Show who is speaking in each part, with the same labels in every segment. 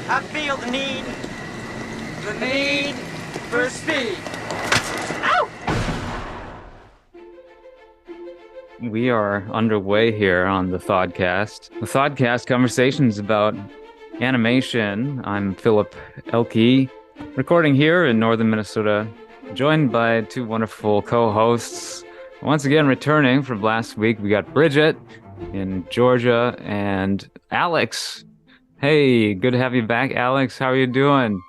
Speaker 1: I feel the need for speed. Ow!
Speaker 2: We are underway here on the Thodcast. The Thodcast conversations about animation. I'm Philip Elke, recording here in northern Minnesota, joined by two wonderful co-hosts. Once again, returning from last week, we got Bridget in Georgia and Alex. Hey, good to have you back, Alex. How are you doing?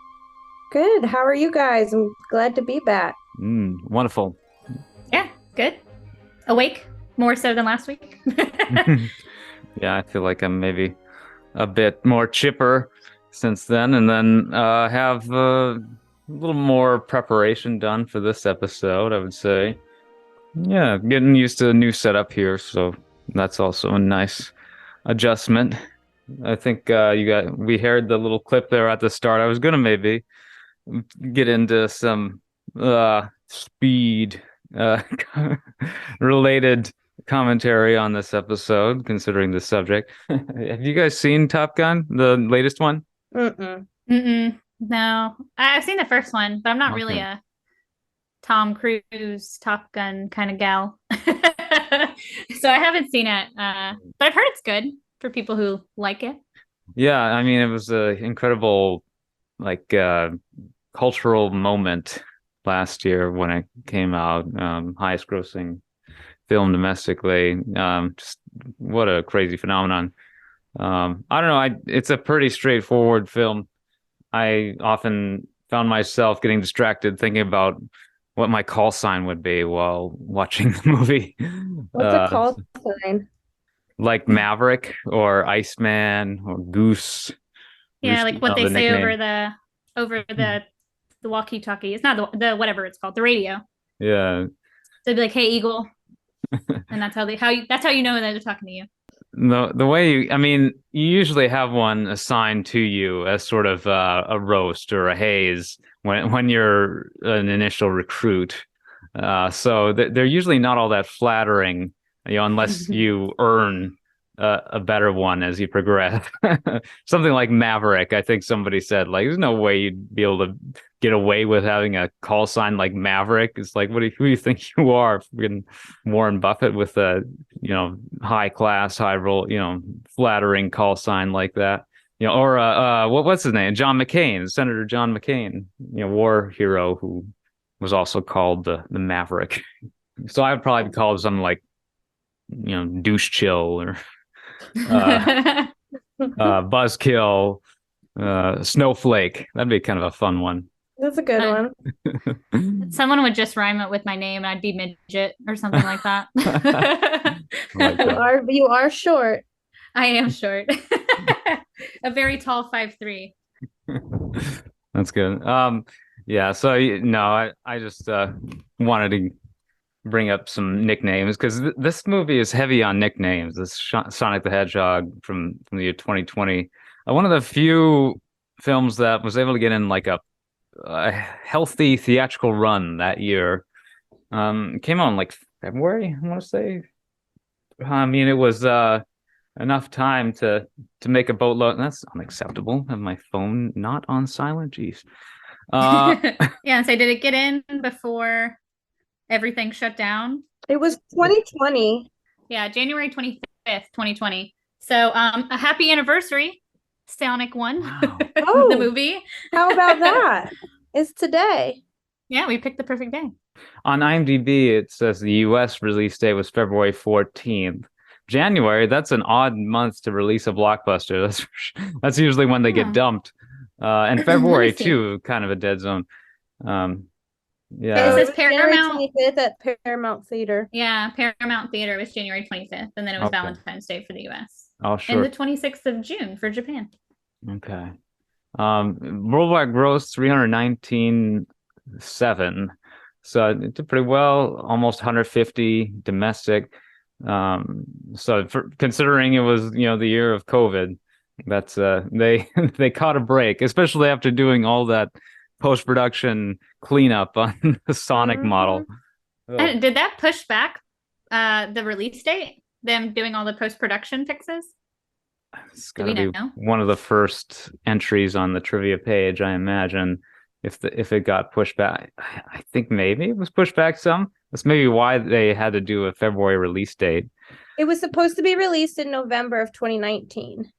Speaker 3: Good. How are you guys? I'm glad to be back.
Speaker 2: Wonderful.
Speaker 4: Yeah, good. Awake more so than last week.
Speaker 2: Yeah, I feel like I'm maybe a bit more chipper since then, and then have a little more preparation done for this episode, I would say. Yeah, getting used to a new setup here, so that's also a nice adjustment. I think we heard the little clip there at the start. I was gonna maybe get into some speed related commentary on this episode, considering the subject. Have you guys seen Top Gun, the latest one?
Speaker 4: No, I've seen the first one, but I'm not really
Speaker 2: Okay.
Speaker 4: a Tom Cruise Top Gun kind of gal. So I haven't seen it, but I've heard it's good for people who like it.
Speaker 2: Yeah, I mean, it was an incredible, like, cultural moment last year when it came out. Highest grossing film domestically. Just what a crazy phenomenon. I don't know. It's a pretty straightforward film. I often found myself getting distracted thinking about what my call sign would be while watching the movie.
Speaker 3: What's a call sign?
Speaker 2: Like Maverick or Iceman or Goose.
Speaker 4: Yeah,
Speaker 2: Rooster,
Speaker 4: like what they
Speaker 2: the
Speaker 4: say
Speaker 2: nickname.
Speaker 4: over the walkie-talkie. It's not the whatever it's called, the radio.
Speaker 2: Yeah.
Speaker 4: They'd be like, "Hey, Eagle," and that's how you know that they're talking to you.
Speaker 2: The way I mean, you usually have one assigned to you as sort of a roast or a haze when you're an initial recruit. So they're usually not all that flattering, unless you earn a better one as you progress. Something like Maverick, I think somebody said, like, there's no way you'd be able to get away with having a call sign like Maverick. It's like, who do you think you are? Freaking Warren Buffett with a, high class, high role, flattering call sign like that. Or what's his name? John McCain, Senator John McCain, war hero who was also called the Maverick. So I would probably be called something like, douche chill or buzzkill, snowflake. That'd be kind of a fun one.
Speaker 3: That's a good
Speaker 4: Uh,
Speaker 3: one.
Speaker 4: Someone would just rhyme it with my name, and I'd be midget or something like that.
Speaker 2: Like
Speaker 3: You
Speaker 2: that.
Speaker 3: are short.
Speaker 4: I am short. A very tall 5'3".
Speaker 2: That's good. Yeah, so no, I just wanted to bring up some nicknames because this movie is heavy on nicknames. This Sonic the Hedgehog from the year 2020. One of the few films that was able to get in like a healthy theatrical run that year. It came out in like February, I want to say. I mean, it was enough time to make a boatload. That's unacceptable. Have my phone not on silent. Jeez. Uh,
Speaker 4: Yeah, and so did it get in before everything shut down?
Speaker 3: It was 2020.
Speaker 4: Yeah, January 25th, 2020. So a happy anniversary, Sonic 1,
Speaker 2: wow.
Speaker 4: the
Speaker 3: Oh,
Speaker 4: movie.
Speaker 3: how about that? It's today.
Speaker 4: Yeah, we picked the perfect day.
Speaker 2: On IMDb, it says the US release date was February 14th. January, that's an odd month to release a blockbuster. That's usually when they get
Speaker 4: Oh.
Speaker 2: dumped. And
Speaker 4: Let
Speaker 2: February
Speaker 4: me see.
Speaker 2: too, kind of a dead zone. Um,
Speaker 4: It
Speaker 3: Oh,
Speaker 2: yeah.
Speaker 4: says
Speaker 3: it was January
Speaker 4: Paramount.
Speaker 3: 25th at Paramount Theater.
Speaker 4: Yeah, Paramount Theater was January 25th, and then it was
Speaker 2: Okay.
Speaker 4: Valentine's Day for the US.
Speaker 2: Oh,
Speaker 4: And
Speaker 2: sure.
Speaker 4: the 26th of June for Japan.
Speaker 2: Okay. Worldwide gross 319.7. So it did pretty well, almost 150 domestic. So considering it was, the year of COVID, that's they they caught a break, especially after doing all that post-production cleanup on the Sonic model. Oh.
Speaker 4: And did that push back the release date? Them doing all the post-production fixes?
Speaker 2: It's
Speaker 4: Do
Speaker 2: got
Speaker 4: we
Speaker 2: to be
Speaker 4: know?
Speaker 2: one of the first entries on the trivia page, I imagine. If it got pushed back, I think maybe it was pushed back some. That's maybe why they had to do a February release date.
Speaker 3: It was supposed to be released in November of 2019.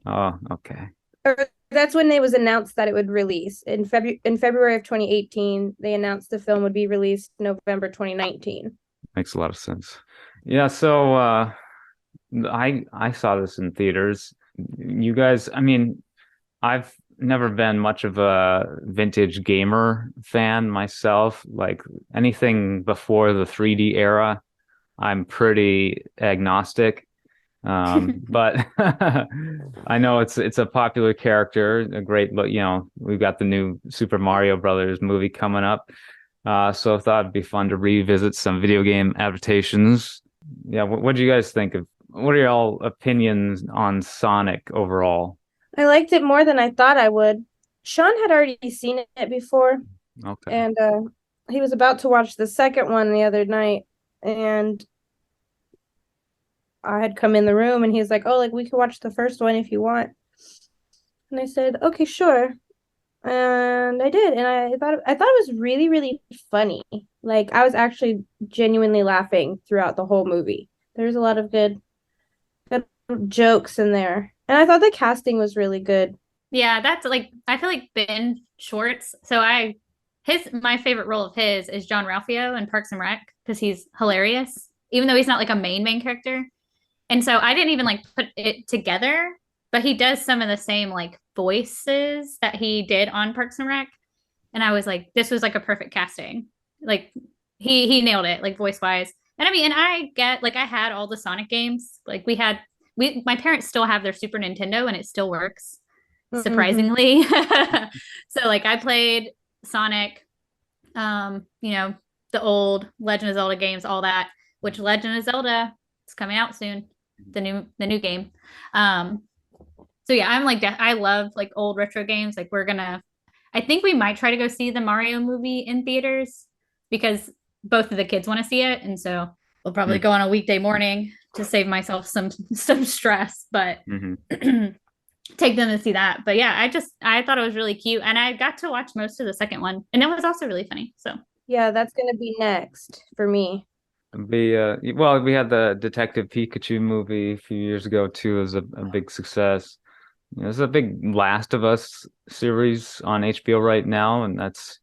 Speaker 2: Oh, okay.
Speaker 3: Or that's when it was announced that it would release. In February of 2018, they announced the film would be released November 2019.
Speaker 2: Makes a lot of sense. Yeah, so I saw this in theaters. You guys, I mean, I've never been much of a vintage gamer fan myself. Like anything before the 3D era, I'm pretty agnostic. But I know it's a popular character, a great, but we've got the new Super Mario Brothers movie coming up. So I thought it'd be fun to revisit some video game adaptations. Yeah, what do you guys think of? What are y'all opinions on Sonic overall?
Speaker 3: I liked it more than I thought I would. Sean had already seen it before,
Speaker 2: Okay.
Speaker 3: and he was about to watch the second one the other night, and I had come in the room, and he was like, "Oh, like we could watch the first one if you want." And I said, "Okay, sure." And I did, and I thought it was really, really funny. Like I was actually genuinely laughing throughout the whole movie. There's a lot of good jokes in there, and I thought the casting was really good.
Speaker 4: Yeah, that's like I feel like Ben Schwartz. So my favorite role of his is John Ralphio in Parks and Rec because he's hilarious, even though he's not like a main character. And so I didn't even like put it together, but he does some of the same like voices that he did on Parks and Rec. And I was like, this was like a perfect casting. Like he nailed it, like voice wise. And I mean, and I get like I had all the Sonic games. Like we my parents still have their Super Nintendo and it still works,
Speaker 3: Mhm.
Speaker 4: surprisingly. So like I played Sonic, the old Legend of Zelda games, all that, which Legend of Zelda is coming out soon, the new game. Um, so yeah, I'm like I love like old retro games. Like I think we might try to go see the Mario movie in theaters because both of the kids want to see it, and so we'll probably go on a weekday morning to save myself some stress, but
Speaker 2: Mm-hmm.
Speaker 4: take them to see that. But yeah, I thought it was really cute, and I got to watch most of the second one, and it was also really funny. So
Speaker 3: Yeah, that's gonna be next for me.
Speaker 2: Well, we had the Detective Pikachu movie a few years ago too. It was a big success. There's a big Last of Us series on HBO right now, and that's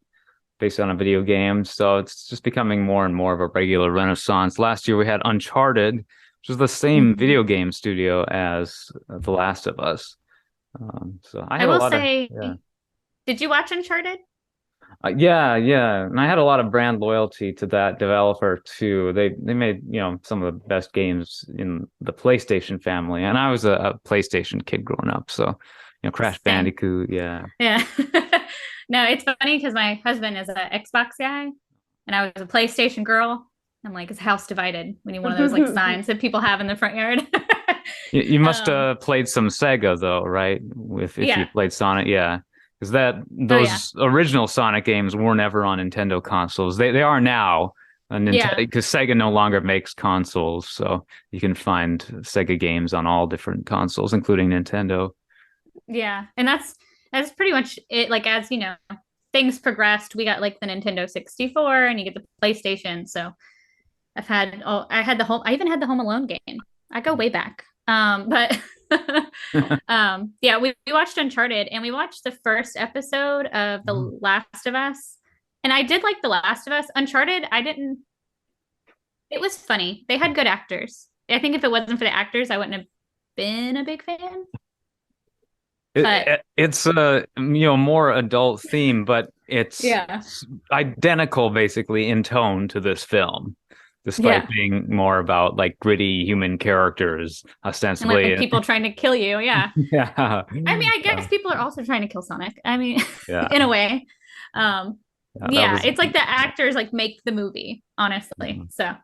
Speaker 2: based on a video game. So it's just becoming more and more of a regular renaissance. Last year we had Uncharted, which was the same video game studio as The Last of Us. So I
Speaker 4: I
Speaker 2: had a
Speaker 4: will
Speaker 2: lot of
Speaker 4: say,
Speaker 2: yeah.
Speaker 4: did you watch Uncharted?
Speaker 2: Yeah, and I had a lot of brand loyalty to that developer too. They made, some of the best games in the PlayStation family, and I was a PlayStation kid growing up, so Crash
Speaker 4: Same.
Speaker 2: Bandicoot, yeah.
Speaker 4: Yeah. No, it's funny because my husband is an Xbox guy and I was a PlayStation girl. I'm like, it's house divided when you one of those like signs that people have in the front yard.
Speaker 2: You must
Speaker 4: um,
Speaker 2: have played some Sega though, right? If you
Speaker 4: yeah.
Speaker 2: played Sonic, yeah. Because
Speaker 4: Oh yeah.
Speaker 2: those original Sonic games were never on Nintendo consoles. They are now. Nintendo
Speaker 4: Yeah.
Speaker 2: because Sega no longer makes consoles, so you can find Sega games on all different consoles, including Nintendo.
Speaker 4: Yeah. And that's pretty much it. Like as things progressed, we got like the Nintendo 64 and you get the PlayStation. So I even had the Home Alone game. I go way back. But yeah, we watched Uncharted and we watched the first episode of The
Speaker 2: Mhm.
Speaker 4: Last of Us. And I did like The Last of Us. Uncharted, I didn't it was funny. They had good actors. I think if it wasn't for the actors, I wouldn't have been a big fan. But
Speaker 2: It's a more adult theme, but it's
Speaker 4: yeah.
Speaker 2: identical basically in tone to this film, despite
Speaker 4: Yeah.
Speaker 2: being more about like gritty human characters
Speaker 4: And like
Speaker 2: ostensibly.
Speaker 4: people trying to kill you. Yeah.
Speaker 2: Yeah,
Speaker 4: I mean, I guess people are also trying to kill Sonic. I mean,
Speaker 2: yeah,
Speaker 4: in a way. Um,
Speaker 2: that
Speaker 4: yeah,
Speaker 2: was.
Speaker 4: it's like the actors like make the movie, honestly. So,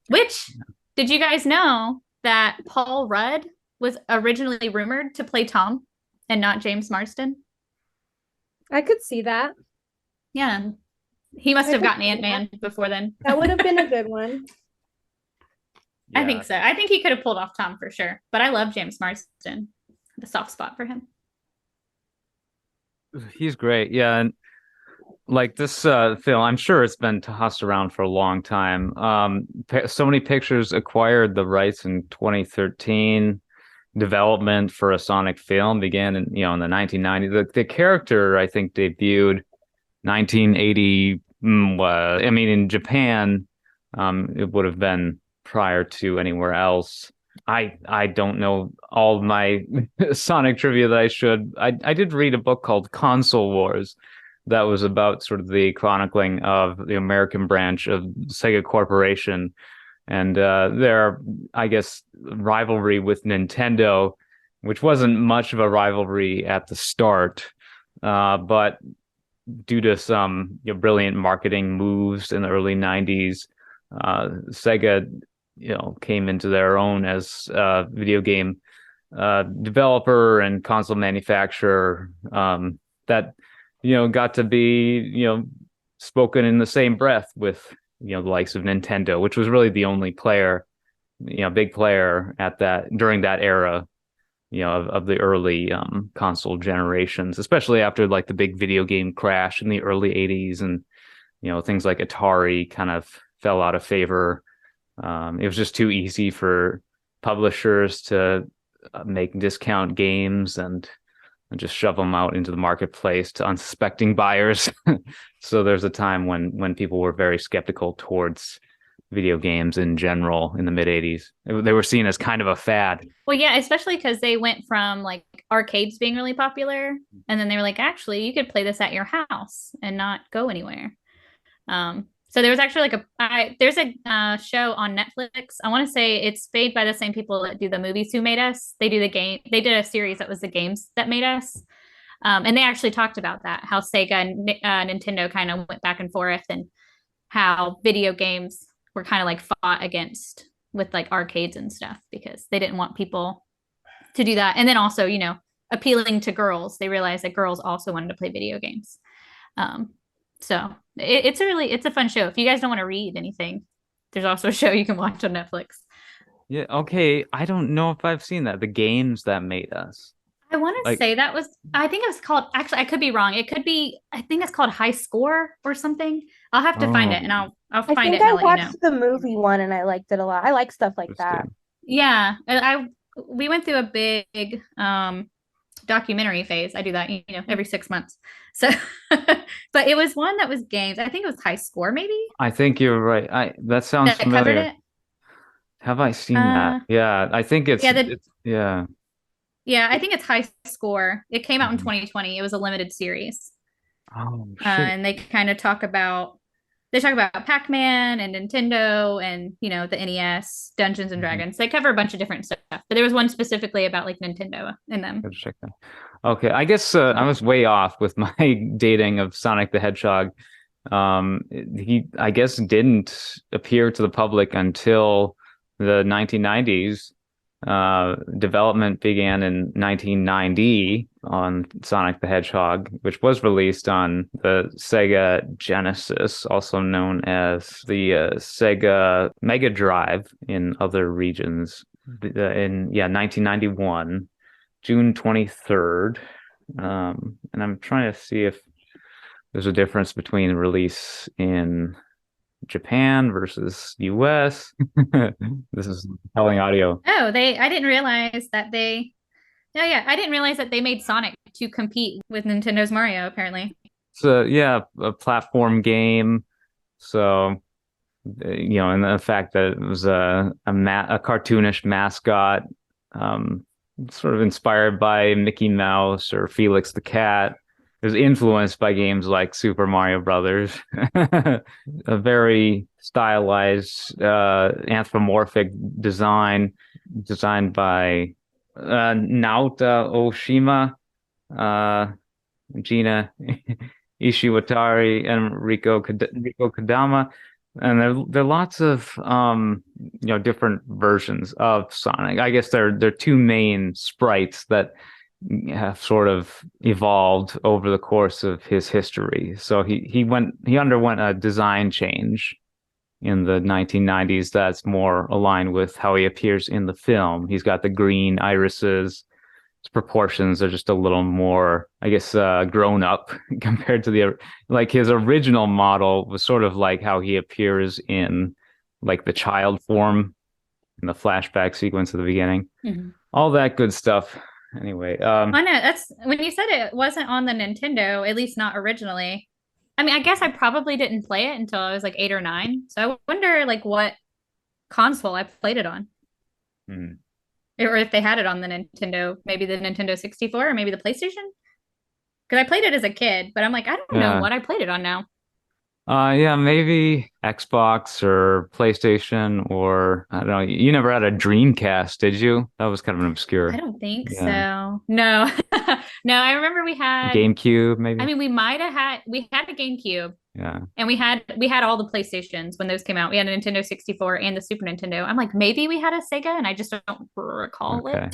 Speaker 4: which did you guys know that Paul Rudd was originally rumored to play Tom and not James Marsden?
Speaker 3: I could see that.
Speaker 4: Yeah, he must
Speaker 3: I
Speaker 4: have
Speaker 3: could
Speaker 4: gotten
Speaker 3: see that.
Speaker 4: Ant-Man before then.
Speaker 3: That would have been a good one.
Speaker 2: Yeah.
Speaker 4: I think so. I think he could have pulled off Tom for sure. But I love James Marsden. The soft spot for him.
Speaker 2: He's great. Yeah, and like this film, I'm sure it's been tossed around for a long time. Sony Pictures acquired the rights in 2013. Development for a Sonic film began in the 1990s. The character, I think, debuted 1980. I mean, in Japan, it would have been prior to anywhere else. I don't know all my Sonic trivia that I should. I did read a book called Console Wars that was about sort of the chronicling of the American branch of Sega Corporation and their, I guess, rivalry with Nintendo, which wasn't much of a rivalry at the start, but due to some brilliant marketing moves in the early 90s, Sega came into their own as a video game developer and console manufacturer, that got to be spoken in the same breath with the likes of Nintendo, which was really the only player, big player at that during that era, of the early console generations, especially after like the big video game crash in the early 80s, and things like Atari kind of fell out of favor. It was just too easy for publishers to make discount games and just shove them out into the marketplace to unsuspecting buyers. So there's a time when people were very skeptical towards video games in general in the mid 80s. They were seen as kind of a fad.
Speaker 4: Well, yeah, especially because they went from like arcades being really popular, and then they were like, actually, you could play this at your house and not go anywhere. So there was actually like there's a show on Netflix. I want to say it's made by the same people that do the movies Who Made Us. They do the game. They did a series that was the games that made us. And they actually talked about that, how Sega and Nintendo kind of went back and forth, and how video games were kind of like fought against with like arcades and stuff because they didn't want people to do that. And then also, appealing to girls, they realized that girls also wanted to play video games. So it's a fun show. If you guys don't want to read anything, there's also a show you can watch on Netflix.
Speaker 2: Yeah, okay. I don't know if I've seen that. The Games That Made Us.
Speaker 4: I want to say I think it was called, actually, I could be wrong. It could be, I think it's called High Score or something. I'll have to find it, and I'll find it and I'll let you know.
Speaker 3: I watched the movie one and I liked it a lot. I like stuff like that.
Speaker 4: Yeah, we went through a big documentary phase. I do that, every 6 months. So, but it was one that was games. I think it was High Score, maybe.
Speaker 2: I think you're right. That sounds familiar.
Speaker 4: Covered it.
Speaker 2: Have I seen that? Yeah, I think it's yeah.
Speaker 4: Yeah, I think it's High Score. It came out in 2020. It was a limited series.
Speaker 2: Oh, shit.
Speaker 4: And they kind of talk about Pac-Man and Nintendo and, the NES, Dungeons and Dragons. They cover a bunch of different stuff. But there was one specifically about like Nintendo in them.
Speaker 2: Gotta check that. Okay, I guess I was way off with my dating of Sonic the Hedgehog. He, I guess, didn't appear to the public until the 1990s. Development began in 1990 on Sonic the Hedgehog, which was released on the Sega Genesis, also known as the Sega Mega Drive in other regions, in 1991, June 23rd. And I'm trying to see if there's a difference between release in Japan versus US. This is telling audio.
Speaker 4: Oh, I didn't realize that I didn't realize that they made Sonic to compete with Nintendo's Mario, apparently.
Speaker 2: So a platform game. So and the fact that it was a cartoonish mascot, sort of inspired by Mickey Mouse or Felix the Cat. It was influenced by games like Super Mario Brothers. A very stylized, anthropomorphic design designed by Naota Oshima, Gina Ishiwatari, and Riko Kodama. And there are lots of different versions of Sonic. I guess they're two main sprites that have sort of evolved over the course of his history. So he underwent a design change in the 1990s that's more aligned with how he appears in the film. He's got the green irises. His proportions are just a little more, I guess, grown up compared to the like his original model was sort of like how he appears in like the child form in the flashback sequence at the beginning.
Speaker 4: Mm-hmm.
Speaker 2: All that good stuff. Anyway,
Speaker 4: I know that's when you said it wasn't on the Nintendo, at least not originally. I mean, I guess I probably didn't play it until I was like 8 or 9. So I wonder like what console I played it on.
Speaker 2: hmm.
Speaker 4: Or if they had it on the Nintendo, maybe the Nintendo 64 or maybe the PlayStation. Because I played it as a kid, but I'm like, I don't know
Speaker 2: Yeah.
Speaker 4: what I played it on now.
Speaker 2: Yeah, maybe Xbox or PlayStation or I don't know. You never had a Dreamcast, did you? That was kind of an
Speaker 4: I
Speaker 2: obscure.
Speaker 4: don't think
Speaker 2: Yeah.
Speaker 4: so. No. No, I remember we had
Speaker 2: GameCube,
Speaker 4: I
Speaker 2: maybe.
Speaker 4: mean we had a GameCube
Speaker 2: Yeah.
Speaker 4: and we had all the PlayStations when those came out. We had a Nintendo 64 and the Super Nintendo. I'm like, maybe we had a Sega and I just don't recall it.
Speaker 2: Okay.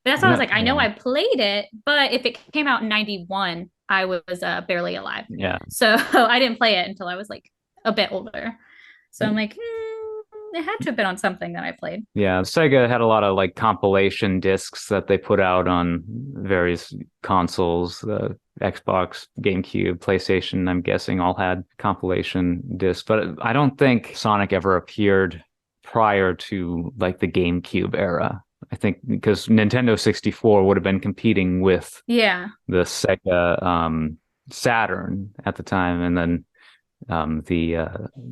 Speaker 4: But that's why I was
Speaker 2: No,
Speaker 4: like, I know
Speaker 2: yeah.
Speaker 4: I played it, but if it came out in 91, I was barely alive.
Speaker 2: Yeah.
Speaker 4: So I didn't play it until I was like a bit older. So I'm like, it had to have been on something that I played.
Speaker 2: Yeah, Sega had a lot of like compilation discs that they put out on various consoles. The Xbox, GameCube, PlayStation, I'm guessing all had compilation discs, but I don't think Sonic ever appeared prior to like the GameCube era. I think because Nintendo 64 would have been competing with
Speaker 4: Yeah.
Speaker 2: the Sega Saturn at the time, and then the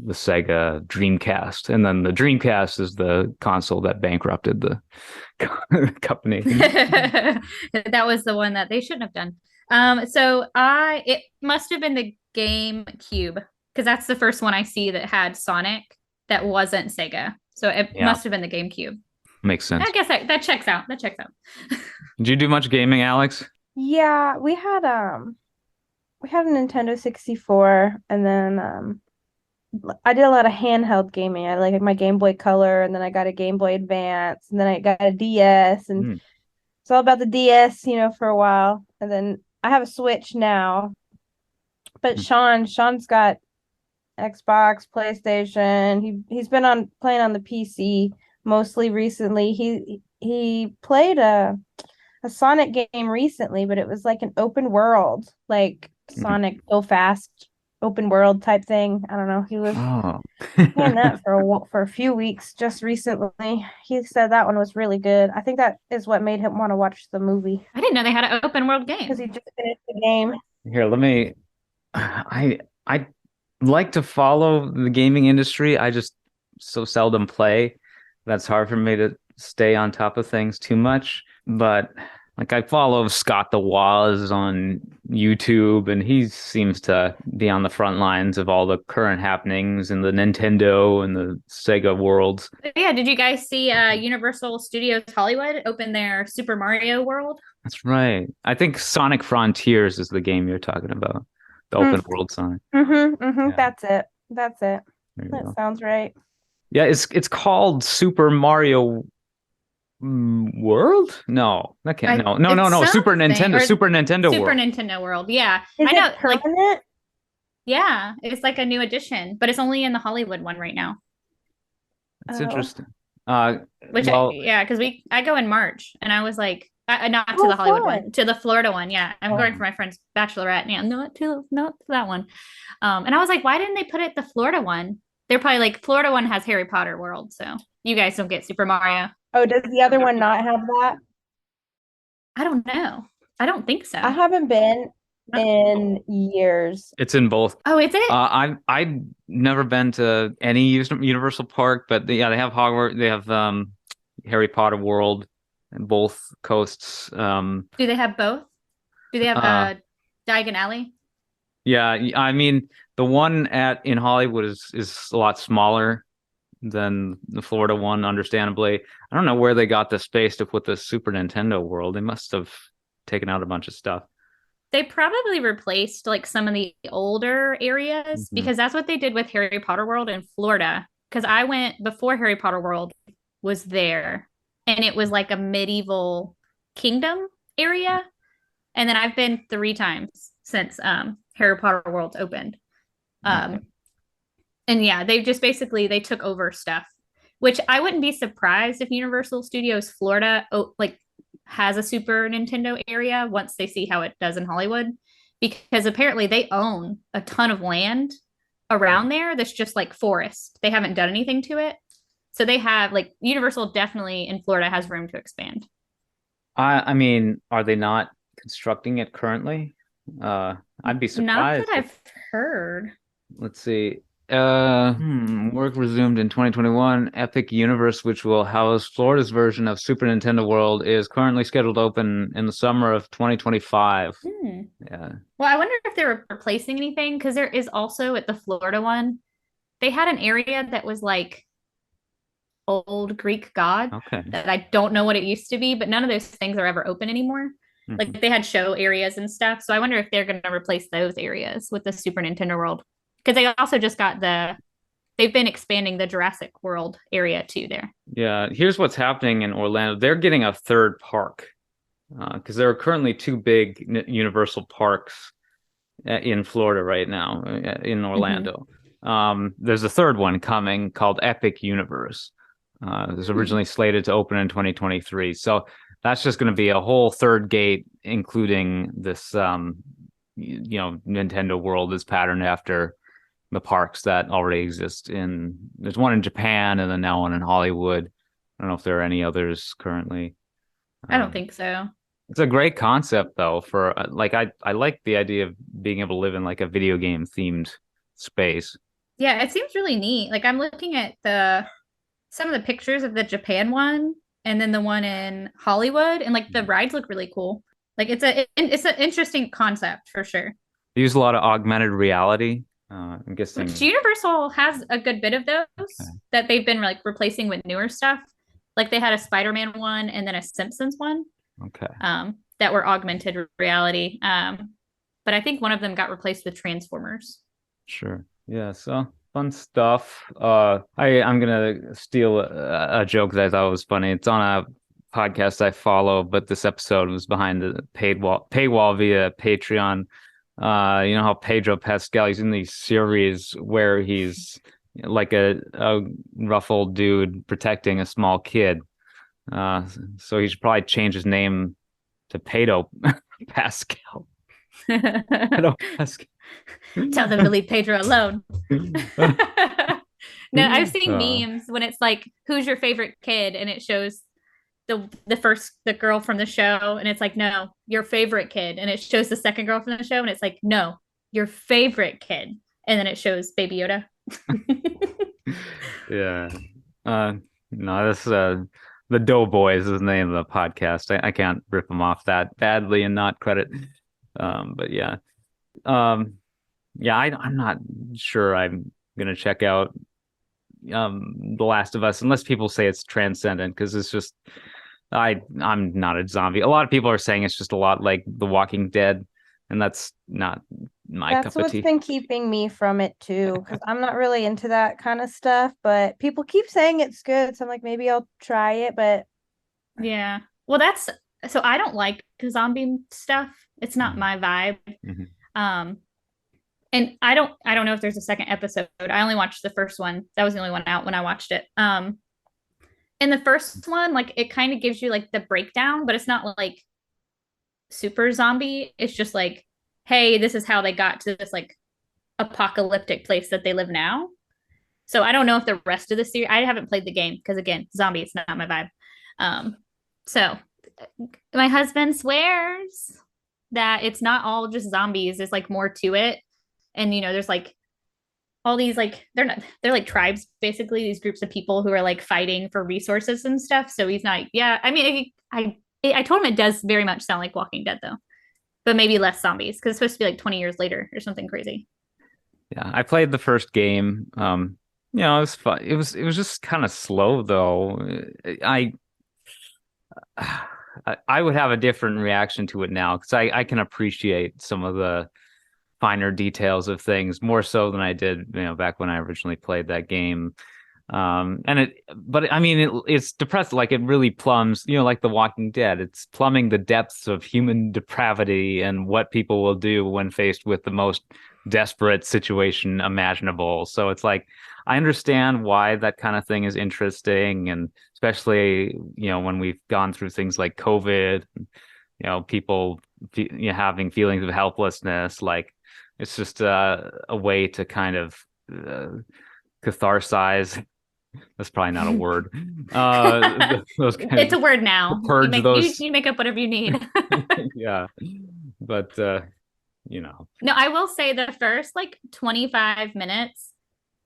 Speaker 2: Sega Dreamcast, and then the Dreamcast is the console that bankrupted the company.
Speaker 4: That was the one that they shouldn't have done. So it must have been the GameCube because that's the first one I see that had Sonic that wasn't Sega. So it
Speaker 2: Yeah,
Speaker 4: must have been the GameCube.
Speaker 2: makes sense.
Speaker 4: I guess that checks out. That checks out.
Speaker 2: Did you do much gaming, Alex?
Speaker 3: Yeah, we had a Nintendo 64 and then I did a lot of handheld gaming. I like my Game Boy Color and then I got a Game Boy Advance and then I got a DS and
Speaker 2: Hmm.
Speaker 3: it's all about the DS, for a while. And then I have a Switch now. But Sean's got Xbox, PlayStation. He's been on playing on the PC mostly recently. He played a Sonic game recently, but it was like an open world, like Sonic Go Fast open world type thing. I don't know. He was
Speaker 2: Oh,
Speaker 3: playing that for a few weeks just recently. He said that one was really good. I think that is what made him want to watch the movie
Speaker 4: I didn't know they had an open world game.
Speaker 3: because he just finished the game.
Speaker 2: Here, let me. I like to follow the gaming industry. I just so seldom play. That's hard for me to stay on top of things too much. But like I follow Scott the Woz on YouTube, and he seems to be on the front lines of all the current happenings in the Nintendo and the Sega worlds.
Speaker 4: Yeah, did you guys see Universal Studios Hollywood open their Super Mario World?
Speaker 2: That's right. I think Sonic Frontiers is the game you're talking about. The open world Sonic. Yeah.
Speaker 3: That's it. That's it.
Speaker 2: There you
Speaker 3: That
Speaker 2: go.
Speaker 3: sounds right.
Speaker 2: Yeah, it's called Super Mario World? No, that can't. No.
Speaker 4: It's
Speaker 2: Super
Speaker 4: something,
Speaker 2: Nintendo.
Speaker 4: or
Speaker 2: Super Nintendo
Speaker 4: Super
Speaker 2: World.
Speaker 4: Nintendo World. Yeah.
Speaker 3: Is
Speaker 4: I know,
Speaker 3: it
Speaker 4: like,
Speaker 3: permanent?
Speaker 4: yeah, it's like a new edition, but it's only in the Hollywood one right now.
Speaker 2: That's
Speaker 3: Oh.
Speaker 2: interesting.
Speaker 4: Which,
Speaker 2: Well,
Speaker 4: yeah, because I go in March, and I was like, not to the Hollywood
Speaker 3: fun.
Speaker 4: one, to the Florida one. Yeah, I'm
Speaker 2: Oh.
Speaker 4: going for my friend's bachelorette. Yeah, not to that one. And I was like, why didn't they put it the Florida one? They're probably like, Florida one has Harry Potter World, so you guys don't get Super Mario.
Speaker 3: Oh, does the other one not have that?
Speaker 4: I don't know. I don't think so.
Speaker 3: I haven't been in years.
Speaker 2: it's in both.
Speaker 4: Oh, is it?
Speaker 2: I've never been to any Universal Park, but yeah, they have Hogwarts. They have Harry Potter World in both coasts.
Speaker 4: Do they have both? Do they have Diagon Alley?
Speaker 2: Yeah, I mean the one in Hollywood is a lot smaller than the Florida one, understandably. I don't know where they got the space to put the Super Nintendo World. They must have taken out a bunch of stuff.
Speaker 4: They probably replaced like some of the older areas
Speaker 2: Mhm.
Speaker 4: because that's what they did with Harry Potter World in Florida. Because I went before Harry Potter World was there, and it was like a medieval kingdom area. And then I've been 3 times since Harry Potter World opened.
Speaker 2: Okay.
Speaker 4: And yeah, they've just basically they took over stuff, which I wouldn't be surprised if Universal Studios Florida like has a Super Nintendo area once they see how it does in Hollywood, because apparently they own a ton of land around there that's just like forest. They haven't done anything to it. So they have like Universal definitely in Florida has room to expand.
Speaker 2: I mean, are they not constructing it currently? I'd be
Speaker 4: Not that
Speaker 2: surprised
Speaker 4: I've heard.
Speaker 2: let's see. Work resumed in 2021. Epic Universe, which will house Florida's version of Super Nintendo World, is currently scheduled to open in the summer of 2025. Yeah.
Speaker 4: Well, I wonder if they're replacing anything because there is also at the Florida one, they had an area that was like old Greek god
Speaker 2: Okay.
Speaker 4: that I don't know what it used to be, but none of those things are ever open anymore.
Speaker 2: Mhm.
Speaker 4: Like they had show areas and stuff. So I wonder if they're going to replace those areas with the Super Nintendo World because they also just got they've been expanding the Jurassic World area too there.
Speaker 2: Yeah. Here's what's happening in Orlando. They're getting a third park because there are currently two big Universal parks in Florida right now in Orlando. There's a third one coming called Epic Universe. It was originally slated to open in 2023. So that's just going to be a whole third gate, including this, Nintendo World is patterned after the parks that already exist there's one in Japan and then now one in Hollywood. I don't know if there are any others currently.
Speaker 4: I don't think so.
Speaker 2: It's a great concept though for like I like the idea of being able to live in like a video game themed space.
Speaker 4: Yeah, it seems really neat. Like I'm looking at some of the pictures of the Japan one and then the one in Hollywood and like the rides look really cool. Like it's an interesting concept for sure.
Speaker 2: They use a lot of augmented reality. I'm guessing
Speaker 4: Which Universal has a good bit of those that they've been like replacing with newer stuff. Like they had a Spider-Man one and then a Simpsons one.
Speaker 2: Okay.
Speaker 4: That were augmented reality. But I think one of them got replaced with Transformers.
Speaker 2: Sure. Yeah. So fun stuff. I'm gonna steal a joke that I thought was funny. It's on a podcast I follow, but this episode was behind the paywall via Patreon. You know how Pedro Pascal, he's in these series where he's like a rough old dude protecting a small kid. So he should probably change his name to Pedro Pascal. Pedro Pascal.
Speaker 4: Tell them to leave Pedro alone. No, I've seen memes when it's like, who's your favorite kid? And it shows the girl from the show, and it's like, no, your favorite kid. And it shows the second girl from the show, and it's like, no, your favorite kid. And then it shows Baby Yoda.
Speaker 2: Yeah. No, this the Doughboys is the name of the podcast. I can't rip them off that badly and not credit. But yeah. Yeah, I'm not sure I'm gonna check out The Last of Us unless people say it's transcendent, because it's just I'm not a zombie. A lot of people are saying it's just a lot like The Walking Dead, and that's not my
Speaker 3: That's
Speaker 2: cup of
Speaker 3: what's
Speaker 2: tea.
Speaker 3: been keeping me from it too, because I'm not really into that kind of stuff, but people keep saying it's good, so I'm like, maybe I'll try it, but
Speaker 4: Yeah. Well, so I don't like zombie stuff. It's not my vibe.
Speaker 2: Mhm.
Speaker 4: And I don't know if there's a second episode. I only watched the first one. That was the only one out when I watched it. And the first one, like it kind of gives you like the breakdown, but it's not like super zombie. It's just like, hey, this is how they got to this like apocalyptic place that they live now. So I don't know if the rest of the series, I haven't played the game because again, zombie, it's not my vibe. So my husband swears that it's not all just zombies. There's like more to it. And there's like all these like they're like tribes basically, these groups of people who are like fighting for resources and stuff. So he's not, yeah, I mean, I told him it does very much sound like Walking Dead though, but maybe less zombies because it's supposed to be like 20 years later or something crazy.
Speaker 2: Yeah, I played the first game. It was fun. It was just kind of slow though. I would have a different reaction to it now because I can appreciate some of the finer details of things more so than I did, back when I originally played that game. But I mean, it's depressed. Like it really plumbs, like The Walking Dead. It's plumbing the depths of human depravity and what people will do when faced with the most desperate situation imaginable. So it's like I understand why that kind of thing is interesting, and especially when we've gone through things like COVID, people having feelings of helplessness. Like it's just a way to kind of catharsize. That's probably not a word. Those kind
Speaker 4: It's
Speaker 2: of
Speaker 4: a word now.
Speaker 2: purge those.
Speaker 4: You make up whatever you need.
Speaker 2: Yeah, but
Speaker 4: No, I will say the first like 25 minutes,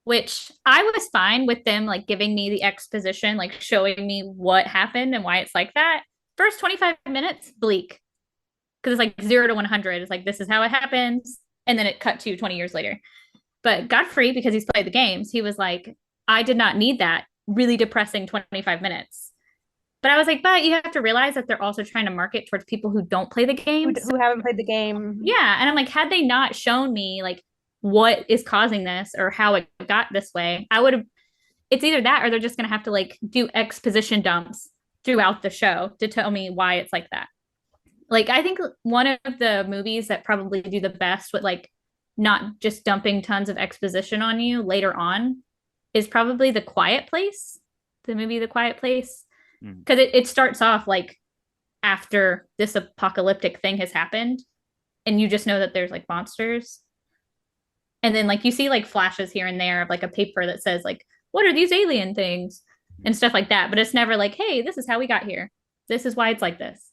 Speaker 4: which I was fine with them like giving me the exposition, like showing me what happened and why it's like that. First 25 minutes, bleak. Because it's like 0 to 100. It's like, this is how it happens. And then it cut to 20 years later. But Godfrey, because he's played the games, he was like, I did not need that really depressing 25 minutes. But I was like, but you have to realize that they're also trying to market towards people who don't play the games.
Speaker 3: Who haven't played the game.
Speaker 4: Yeah. And I'm like, had they not shown me like what is causing this or how it got this way, I would have, it's either that or they're just going to have to like do exposition dumps throughout the show to tell me why it's like that. Like, I think one of the movies that probably do the best with like not just dumping tons of exposition on you later on is probably The Quiet Place, the movie The Quiet Place. Because it starts off like after this apocalyptic thing has happened, and you just know that there's like monsters. And then like you see like flashes here and there of like a paper that says like, what are these alien things? And stuff like that. But it's never like, hey, this is how we got here. This is why it's like this.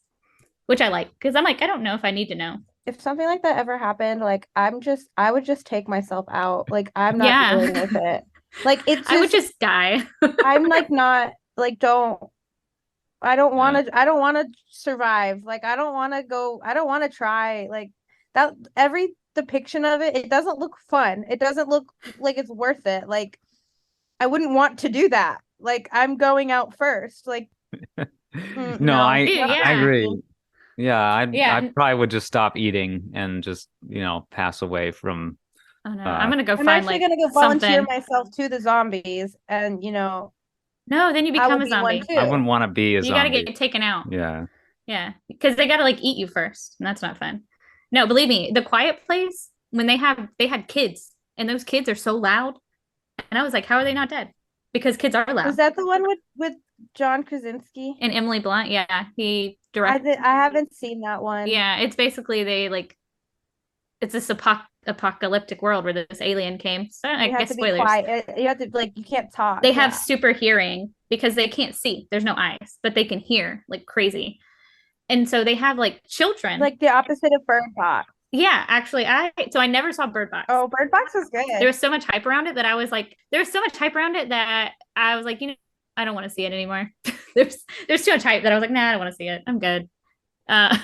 Speaker 4: Which I like, because I'm like, I don't know if I need to know.
Speaker 3: If something like that ever happened, like I would just take myself out. Like I'm not dealing with it. Like it's just,
Speaker 4: I would just die.
Speaker 3: I'm like not like I don't want to survive. Like I don't want to try like that. Every depiction of it doesn't look fun. It doesn't look like it's worth it. Like I wouldn't want to do that. Like I'm going out first. Like
Speaker 2: no, I
Speaker 4: yeah.
Speaker 2: agree. Yeah, I probably would just stop eating and just pass away from.
Speaker 4: Oh no, I'm gonna go
Speaker 3: I'm
Speaker 4: find
Speaker 3: actually
Speaker 4: like
Speaker 3: gonna go volunteer
Speaker 4: something.
Speaker 3: myself to the zombies, and
Speaker 4: No, then you become a zombie.
Speaker 2: I wouldn't want to be a
Speaker 4: You
Speaker 2: zombie.
Speaker 4: gotta get taken out.
Speaker 2: Yeah,
Speaker 4: because they gotta like eat you first, and that's not fun. No, believe me, The Quiet Place, when they had kids, and those kids are so loud, and I was like, how are they not dead? Because kids are loud.
Speaker 3: Was that the one with John Krasinski
Speaker 4: and Emily Blunt? Yeah, he directed.
Speaker 3: I haven't seen that one.
Speaker 4: Yeah, it's basically it's this apocalyptic world where this alien came. So I guess spoilers.
Speaker 3: Quiet. You have to like you can't talk.
Speaker 4: They have super hearing because they can't see. There's no eyes, but they can hear like crazy. And so they have like children.
Speaker 3: Like the opposite of Bird Box.
Speaker 4: Yeah, actually, I never saw Bird Box.
Speaker 3: Oh, Bird Box was good.
Speaker 4: There was so much hype around it that I was like, I was like, I don't want to see it anymore. there's too much hype that I was like, nah, I don't want to see it. I'm good. Because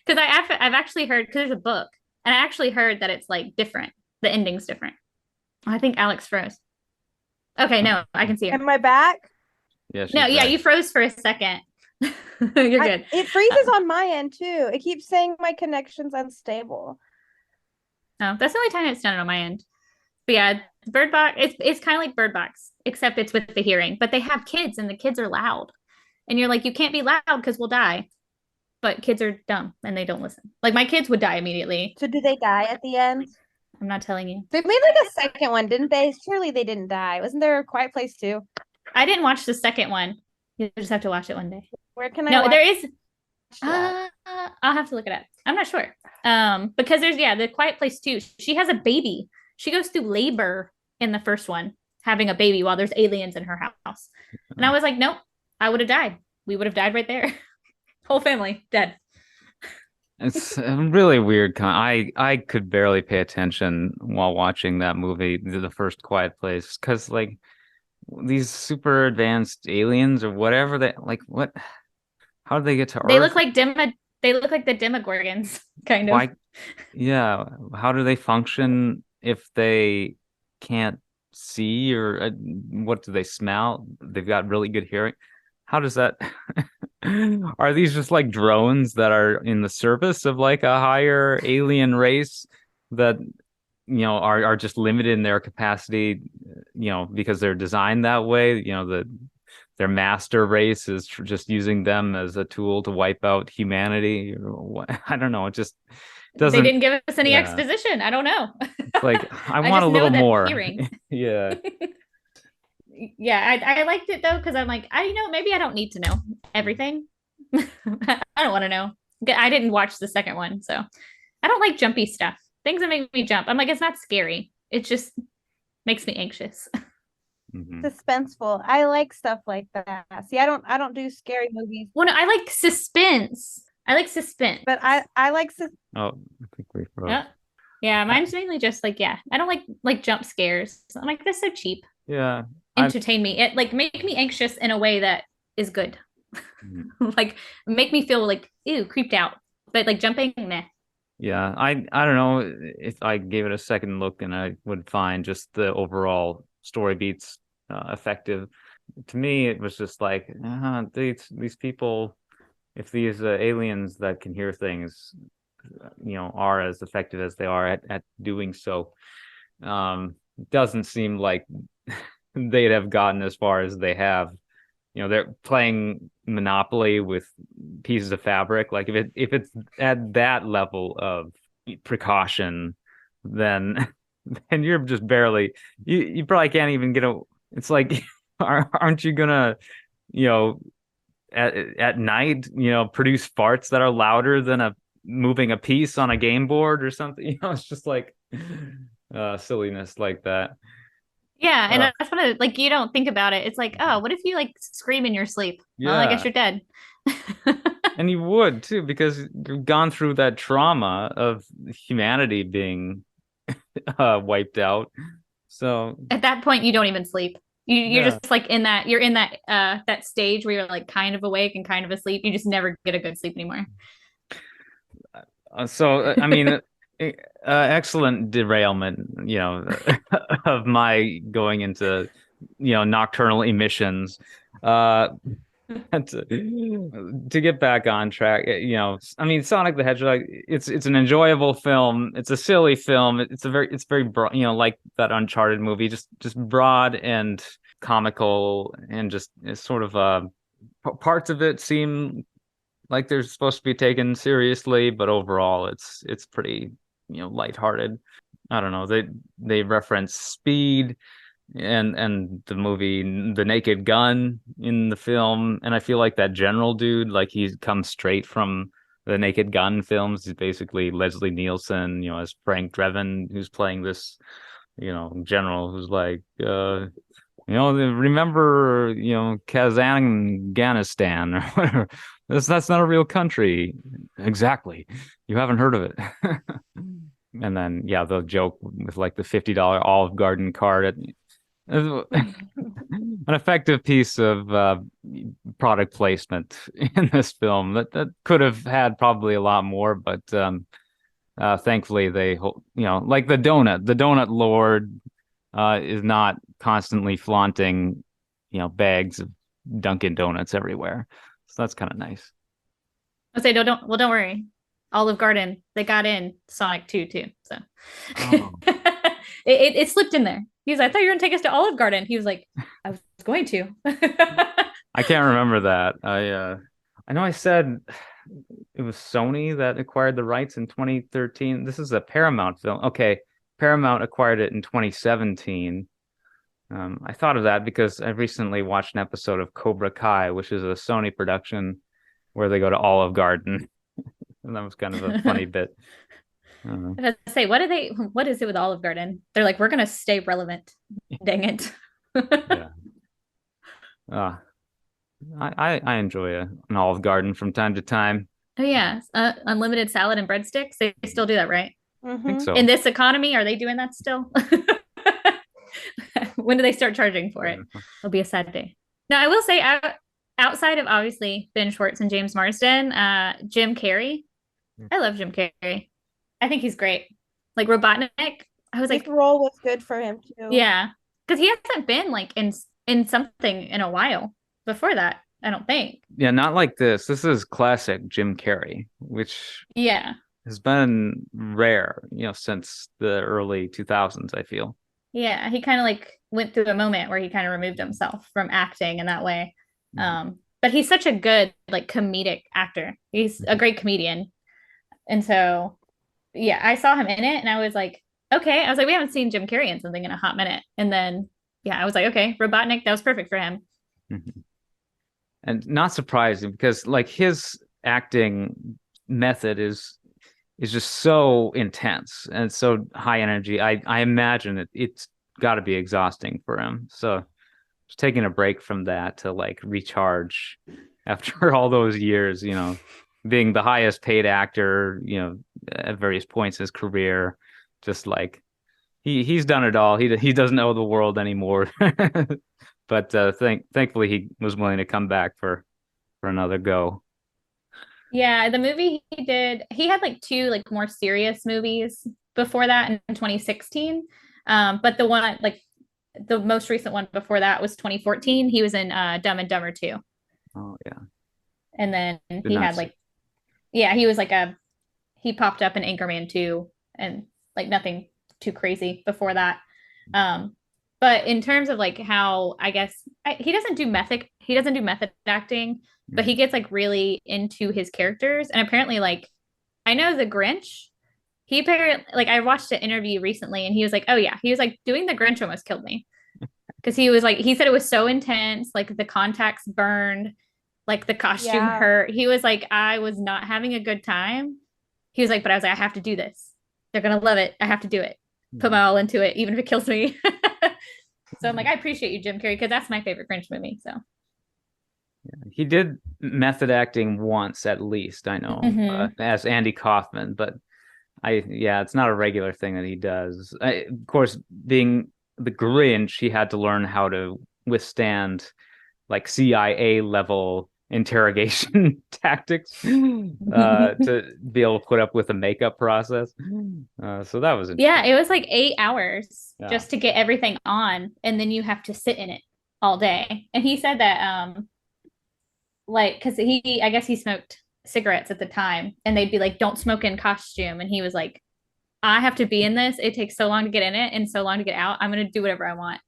Speaker 4: I've actually heard, because there's a book, and I actually heard that it's like different. The ending's different. I think Alex froze. Okay, no, I can see her.
Speaker 3: Am I back?
Speaker 2: Yeah.
Speaker 4: No, yeah, you froze for a second. You're good.
Speaker 3: It freezes on my end too. It keeps saying my connection's unstable.
Speaker 4: Oh, that's the only time it's done it on my end. But yeah, Bird Box, it's kind of like Bird Box, except it's with the hearing. But they have kids, and the kids are loud. And you're like, you can't be loud because we'll die. But kids are dumb, and they don't listen. Like, my kids would die immediately.
Speaker 3: So do they die at the end?
Speaker 4: I'm not telling you.
Speaker 3: They made like a second one, didn't they? Surely they didn't die. Wasn't there a Quiet Place too?
Speaker 4: I didn't watch the second one. You just have to watch it one day.
Speaker 3: Where can I
Speaker 4: No,
Speaker 3: watch
Speaker 4: there is.
Speaker 3: that?
Speaker 4: I'll have to look it up. I'm not sure. Because there's the Quiet Place too. She has a baby. She goes through labor in the first one, having a baby while there's aliens in her house. And I was like, nope, I would have died. We would have died right there. Whole family dead.
Speaker 2: It's a really weird I could barely pay attention while watching that movie, the first Quiet Place, because like these super advanced aliens or whatever what? How did they get to Earth?
Speaker 4: They look like the Demogorgons, kind of.
Speaker 2: Why? Yeah. How do they function if they can't see, or what do they smell? They've got really good hearing. How does that? Are these just like drones that are in the service of like a higher alien race that are just limited in their capacity, because they're designed that way? The their master race is just using them as a tool to wipe out humanity. I don't know. It just
Speaker 4: They
Speaker 2: doesn't.
Speaker 4: didn't give us any
Speaker 2: Yeah.
Speaker 4: exposition. I don't know.
Speaker 2: It's like I
Speaker 4: I
Speaker 2: want a
Speaker 4: just know
Speaker 2: little
Speaker 4: that
Speaker 2: more.
Speaker 4: hearing.
Speaker 2: Yeah.
Speaker 4: Yeah, I liked it though because I'm like, maybe I don't need to know everything. I don't want to know. I didn't watch the second one, so I don't like jumpy stuff. Things that make me jump. I'm like, it's not scary. It just makes me anxious.
Speaker 2: Mhm.
Speaker 3: Suspenseful. I like stuff like that. See, I don't do scary movies,
Speaker 4: Well, no, I like suspense. I like suspense.
Speaker 3: but I like
Speaker 2: Oh, I think we broke.
Speaker 4: Yeah. Yeah, mine's mainly just like, yeah, I don't like jump scares. I'm like, that's so cheap.
Speaker 2: Yeah.
Speaker 4: Entertain me. It like make me anxious in a way that is good.
Speaker 2: Mhm.
Speaker 4: Like make me feel like ew, creeped out. But like jumping, meh.
Speaker 2: Yeah, I don't know if I gave it a second look and I would find just the overall story beats effective. To me, it was just like these people, if these aliens that can hear things, are as effective as they are at doing so, it doesn't seem like they'd have gotten as far as they have. They're playing Monopoly with pieces of fabric. Like if it's at that level of precaution, then then you're just barely you probably can't even get a. It's like aren't you gonna you know at night produce farts that are louder than a moving a piece on a game board or something? It's just like silliness like that.
Speaker 4: Yeah, and
Speaker 2: Uh,
Speaker 4: that's what like you don't think about it. It's like, oh, what if you like scream in your sleep? Well, I guess
Speaker 2: yeah.
Speaker 4: you're dead.
Speaker 2: And you would too, because you've gone through that trauma of humanity being wiped out. So
Speaker 4: At that point, you don't even sleep. You're
Speaker 2: yeah.
Speaker 4: just like you're in that stage where you're like kind of awake and kind of asleep. You just never get a good sleep anymore.
Speaker 2: I mean, excellent derailment, of my going into, nocturnal emissions. Uh, to get back on track, I mean, Sonic the Hedgehog, it's an enjoyable film. It's a silly film. It's very broad, like that Uncharted movie, just broad and comical, and just it's sort of parts of it seem like they're supposed to be taken seriously, but overall it's pretty, lighthearted. I don't know. They reference Speed and the movie The Naked Gun in the film, and I feel like that general dude, like he comes straight from the Naked Gun films. He's basically Leslie Nielsen, as Frank Drebin, who's playing this, general who's like, remember, Kazanganistan or whatever. That's not a real country. Exactly. You haven't heard of it. And then, yeah, the joke with like the $50 Olive Garden card. An effective piece of product placement in this film that could have had probably a lot more, but thankfully like the donut lord is not constantly flaunting, bags of Dunkin' Donuts everywhere. So that's kind of nice.
Speaker 4: I'll say don't worry. Olive Garden, they got in Sonic 2 too. So
Speaker 2: Oh.
Speaker 4: it slipped in there. He was, I thought you were gonna take us to Olive Garden. He was like, I was going to.
Speaker 2: I can't remember that. I know I said it was Sony that acquired the rights in 2013. This is a Paramount film. Okay, Paramount acquired it in 2017. I thought of that because I recently watched an episode of Cobra Kai, which is a Sony production where they go to Olive Garden. And that was kind of a funny bit.
Speaker 4: I was gonna say, what is it with Olive Garden? They're like, we're gonna stay relevant. Dang it.
Speaker 2: Yeah. I enjoy an Olive Garden from time to time.
Speaker 4: Oh yeah. Unlimited salad and breadsticks. They still do that, right?
Speaker 2: I think so.
Speaker 4: In this economy, are they doing that still? When do they start charging for it? It'll be a sad day. Now, I will say, outside of obviously Ben Schwartz and James Marsden, Jim Carrey. I love Jim Carrey. I think he's great. Like Robotnik, I was
Speaker 3: This
Speaker 4: like,
Speaker 3: role was good for him too.
Speaker 4: yeah, because he hasn't been like in something in a while before that. I don't think.
Speaker 2: Yeah, not like this. This is classic Jim Carrey, which
Speaker 4: Yeah,
Speaker 2: has been rare, since the early 2000s, I feel.
Speaker 4: yeah. He kind of like went through a moment where he kind of removed himself from acting in that way. But he's such a good like comedic actor. He's a great comedian. And so yeah, I saw him in it and I was like, okay. I was like, we haven't seen Jim Carrey in something in a hot minute. And then yeah, I was like, okay, Robotnik, that was perfect for him.
Speaker 2: Mhm. And not surprising because like his acting method is just so intense and so high energy. I imagine it's got to be exhausting for him. So just taking a break from that to like recharge after all those years, being the highest paid actor, at various points in his career, just like he's done it all. He doesn't owe the world anymore. But thankfully he was willing to come back for another go.
Speaker 4: Yeah, the movie he did, he had like two like more serious movies before that in 2016. But the one like the most recent one before that was 2014. He was in Dumb and Dumber 2.
Speaker 2: Oh yeah.
Speaker 4: And then
Speaker 2: Did
Speaker 4: he
Speaker 2: not
Speaker 4: had
Speaker 2: see.
Speaker 4: like yeah, he was like he popped up in Anchorman 2 and like nothing too crazy before that. Um but in terms of like how I guess he doesn't do method acting, but he gets like really into his characters and apparently like I know the Grinch he apparently like I watched an interview recently and he was like, oh yeah, he was like doing the Grinch almost killed me because he was like he said it was so intense, like the contacts burned, like the costume
Speaker 3: Yeah.
Speaker 4: hurt. He was like, I was not having a good time. He was like, but I was like, I have to do this. They're gonna love it. I have to do it. Put my all into it, even if it kills me. So I'm like, I appreciate you, Jim Carrey, because that's my favorite Grinch movie. So
Speaker 2: He did method acting once at least, I know, as Andy Kaufman, but yeah, it's not a regular thing that he does. Of course, being the Grinch, he had to learn how to withstand like CIA level interrogation tactics to be able to put up with the makeup process. So that was
Speaker 4: yeah,
Speaker 2: interesting.
Speaker 4: it was like 8 hours
Speaker 2: Yeah.
Speaker 4: just to get everything on, and then you have to sit in it all day. And he said that like because he I guess he smoked cigarettes at the time and they'd be like don't smoke in costume and he was like I have to be in this, it takes so long to get in it and so long to get out, I'm going to do whatever I want.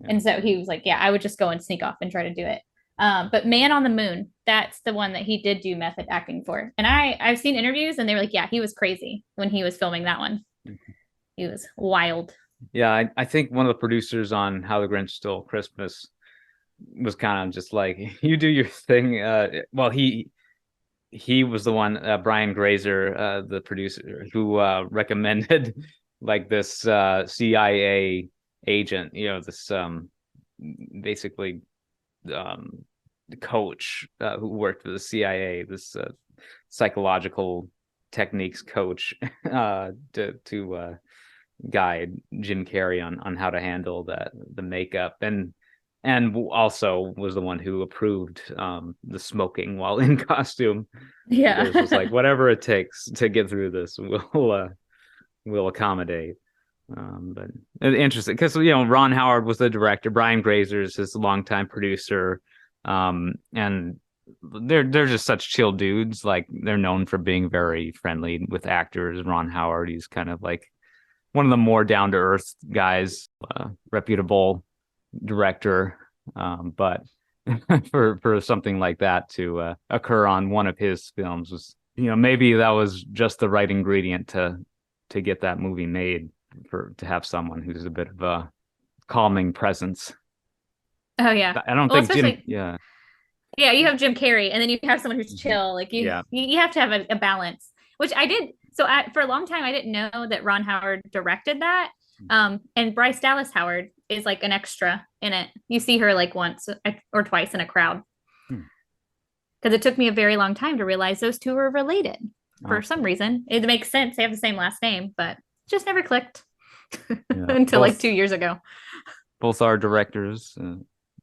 Speaker 2: Yeah.
Speaker 4: And so he was like yeah I would just go and sneak off and try to do it. But Man on the Moon, that's the one that he did do method acting for, and I've seen interviews and they were like yeah he was crazy when he was filming that one. He was wild.
Speaker 2: Yeah, I think one of the producers on How the Grinch Stole Christmas was kind of just like, you do your thing. Well, he was the one, Brian Grazer, the producer, who recommended like this CIA agent, this basically coach who worked for the CIA, this psychological techniques coach to guide Jim Carrey on how to handle the makeup and also was the one who approved the smoking while in costume.
Speaker 4: Yeah.
Speaker 2: Because it was like whatever it takes to get through this, we'll accommodate. But interesting because Ron Howard was the director, Brian Grazer is his longtime producer, and they're just such chill dudes. Like they're known for being very friendly with actors. Ron Howard, he's kind of like one of the more down to earth guys, reputable director. But for something like that to occur on one of his films was, maybe that was just the right ingredient to get that movie made, to have someone who's a bit of a calming presence.
Speaker 4: Oh yeah.
Speaker 2: I don't
Speaker 4: Well,
Speaker 2: think
Speaker 4: especially
Speaker 2: Jim. Yeah.
Speaker 4: yeah, you have Jim Carrey, and then you have someone who's chill. Like
Speaker 2: Yeah.
Speaker 4: you have to have a balance, which I did. So for a long time, I didn't know that Ron Howard directed that. And Bryce Dallas Howard is like an extra in it. You see her like once or twice in a crowd. Because it took me a very long time to realize those two were related for some reason. It makes sense. They have the same last name, but just never clicked until like 2 years ago.
Speaker 2: Both are directors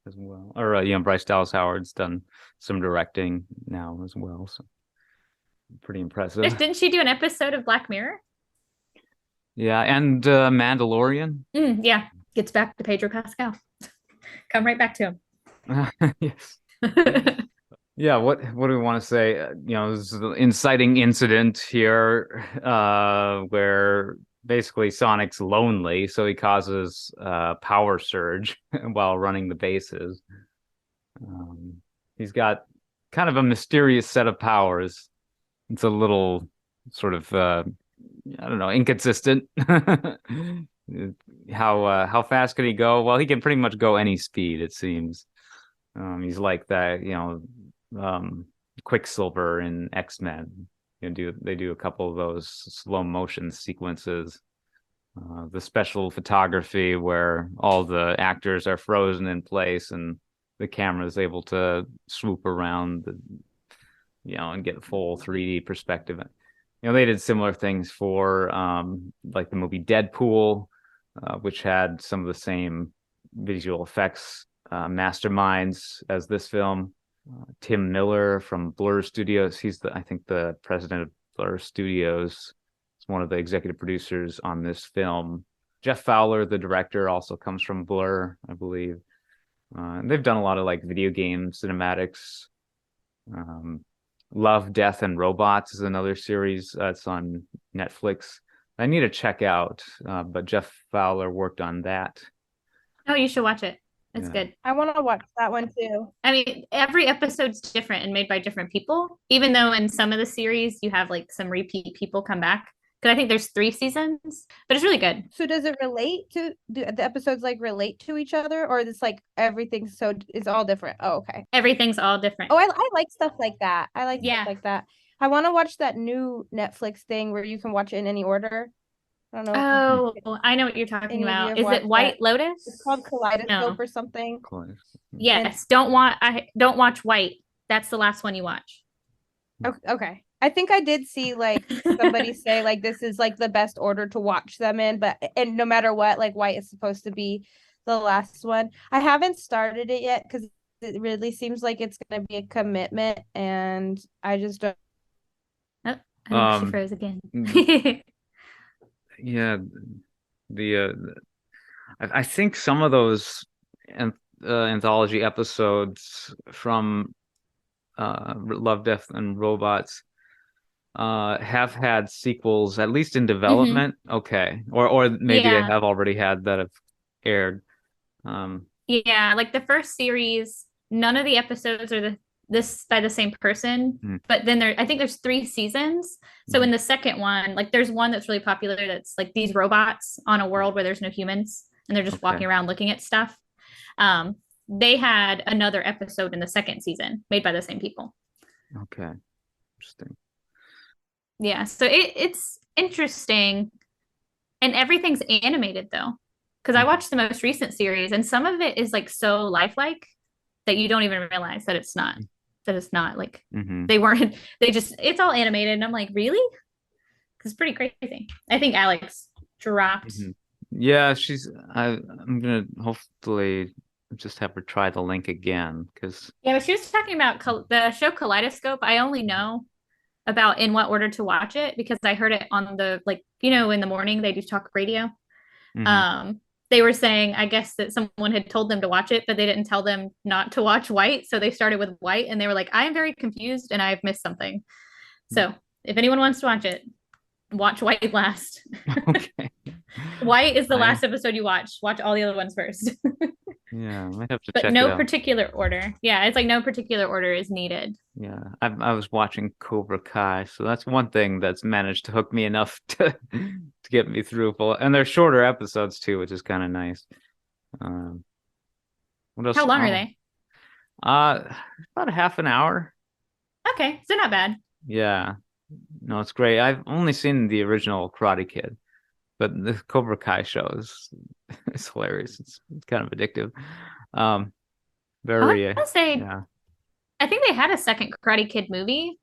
Speaker 2: as well. Or, Bryce Dallas Howard's done some directing now as well. So pretty impressive.
Speaker 4: Didn't she do an episode of Black Mirror?
Speaker 2: Yeah, and Mandalorian.
Speaker 4: Yeah, gets back to Pedro Pascal. Come right back to him.
Speaker 2: Yes. Yeah, what do we want to say? This is an inciting incident here, where basically Sonic's lonely, so he causes power surge while running the bases. He's got kind of a mysterious set of powers. It's a little sort of I don't know, inconsistent. How fast can he go? Well, he can pretty much go any speed, it seems. He's like that, Quicksilver in X-Men. They do a couple of those slow motion sequences. The special photography where all the actors are frozen in place and the camera is able to swoop around and get full 3D perspective. They did similar things for like the movie Deadpool, which had some of the same visual effects masterminds as this film. Tim Miller from Blur Studios. He's I think the president of Blur Studios. He's one of the executive producers on this film. Jeff Fowler, the director, also comes from Blur, I believe. And they've done a lot of like video game cinematics. Love, Death, and Robots is another series that's on Netflix. I need to check out, but Jeff Fowler worked on that.
Speaker 4: Oh, you should watch it. It's good.
Speaker 3: I want to watch that one too.
Speaker 4: I mean, every episode's different and made by different people, even though in some of the series you have like some repeat people come back. Because I think there's 3 seasons, but it's really good.
Speaker 3: So does it relate to do the episodes like relate to each other, or is this like everything it's all different? Oh, okay.
Speaker 4: Everything's all different.
Speaker 3: Oh, I like stuff like that. I like
Speaker 4: Yeah.
Speaker 3: stuff like that. I want to watch that new Netflix thing where you can watch it in any order. I don't know.
Speaker 4: Oh, I know what you're talking
Speaker 3: Any of you
Speaker 4: about.
Speaker 3: have
Speaker 4: Is it
Speaker 3: watched
Speaker 4: White
Speaker 3: that?
Speaker 4: Lotus?
Speaker 3: It's called Kaleidoscope
Speaker 4: No.
Speaker 3: or something.
Speaker 4: Yes. Don't watch White. That's the last one you watch.
Speaker 3: Okay. I think I did see like somebody say like this is like the best order to watch them in, and no matter what, like White is supposed to be the last one. I haven't started it yet because it really seems like it's gonna be a commitment, and I just don't.
Speaker 4: Oh, I think she froze again.
Speaker 2: Yeah, I think some of those anthology episodes from Love, Death, and Robots have had sequels, at least in development. Okay, or maybe they have already had that have aired.
Speaker 4: Yeah, like the first series, none of the episodes are this by the same person, but then I think there's 3 seasons. So in the second one, like there's one that's really popular that's like these robots on a world where there's no humans and they're just walking around looking at stuff. They had another episode in the second season made by the same people.
Speaker 2: Okay, interesting.
Speaker 4: Yeah, so it's interesting, and everything's animated though, because I watched the most recent series and some of it is like so lifelike that you don't even realize that it's not like it's all animated, and I'm like, really? Because it's pretty crazy. I think Alex dropped.
Speaker 2: Yeah, I'm gonna hopefully just have her try the link again, because
Speaker 4: but she was talking about the show Kaleidoscope. I only know about in what order to watch it because I heard it on the in the morning they do talk radio. They were saying, I guess, that someone had told them to watch it, but they didn't tell them not to watch White. So they started with White and they were like, I am very confused and I've missed something. So if anyone wants to watch it, watch White last.
Speaker 2: Okay.
Speaker 4: White is the last episode you watch. Watch all the other ones first.
Speaker 2: Yeah, I might have to
Speaker 4: but
Speaker 2: check it
Speaker 4: no
Speaker 2: out.
Speaker 4: particular order. Yeah, it's like no particular order is needed.
Speaker 2: Yeah, I was watching Cobra Kai, so that's one thing that's managed to hook me enough to get me through full. And they're shorter episodes too, which is kind of nice. What else?
Speaker 4: How long are they?
Speaker 2: About a half an hour.
Speaker 4: Okay, so not bad.
Speaker 2: Yeah, no, it's great. I've only seen the original Karate Kid, but the Cobra Kai show is hilarious. It's kind of addictive.
Speaker 4: I think they had a second Karate Kid movie.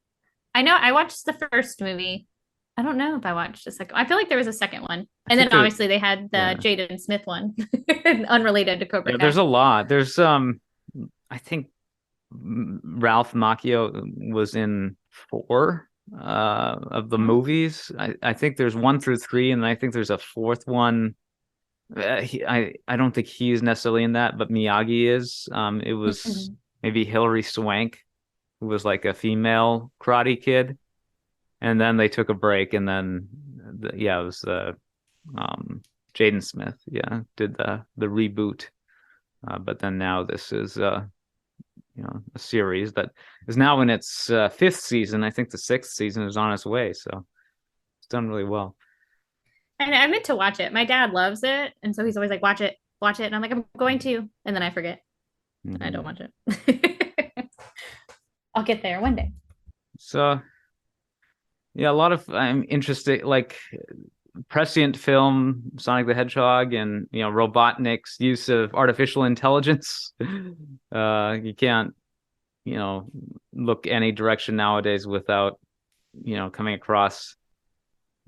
Speaker 4: I know I watched the first movie. I don't know if I watched the second. I feel like there was a second one. And then obviously they had the Jaden Smith one, unrelated to Cobra Kai.
Speaker 2: There's a lot. There's I think Ralph Macchio was in 4 of the movies. I think there's 1 through 3, and I think there's a 4th one. I don't think he's necessarily in that, but Miyagi is. It was maybe Hilary Swank, who was like a female Karate Kid, and then they took a break, and then it was Jaden Smith, did the reboot, but then now this is a series that is now in its fifth season. I think the sixth season is on its way, so it's done really well.
Speaker 4: And I meant to watch it. My dad loves it, and so he's always like, watch it," and I'm like, "I'm going to," and then I forget. I don't watch it. I'll get there one day.
Speaker 2: So yeah, a lot of I'm interested, like prescient film, Sonic the Hedgehog, and Robotnik's use of artificial intelligence. You can't look any direction nowadays without coming across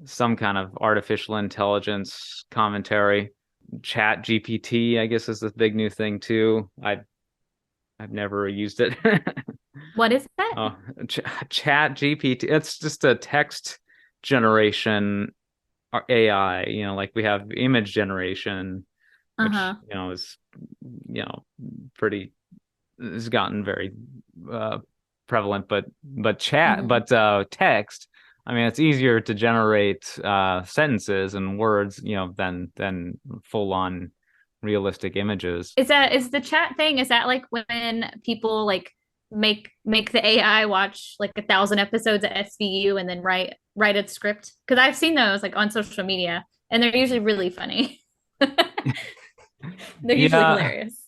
Speaker 2: some kind of artificial intelligence commentary. Chat GPT, I guess, is the big new thing too. I've never used it.
Speaker 4: What is that?
Speaker 2: Oh, Chat GPT. It's just a text generation AI. Like we have image generation, which is pretty has gotten very prevalent, but chat, but text. I mean, it's easier to generate sentences and words, than full on realistic images.
Speaker 4: Is the chat thing? Is that like when people like make the AI watch like 1,000 episodes of SVU and then write a script? Because I've seen those like on social media, and they're usually really funny. They're usually hilarious.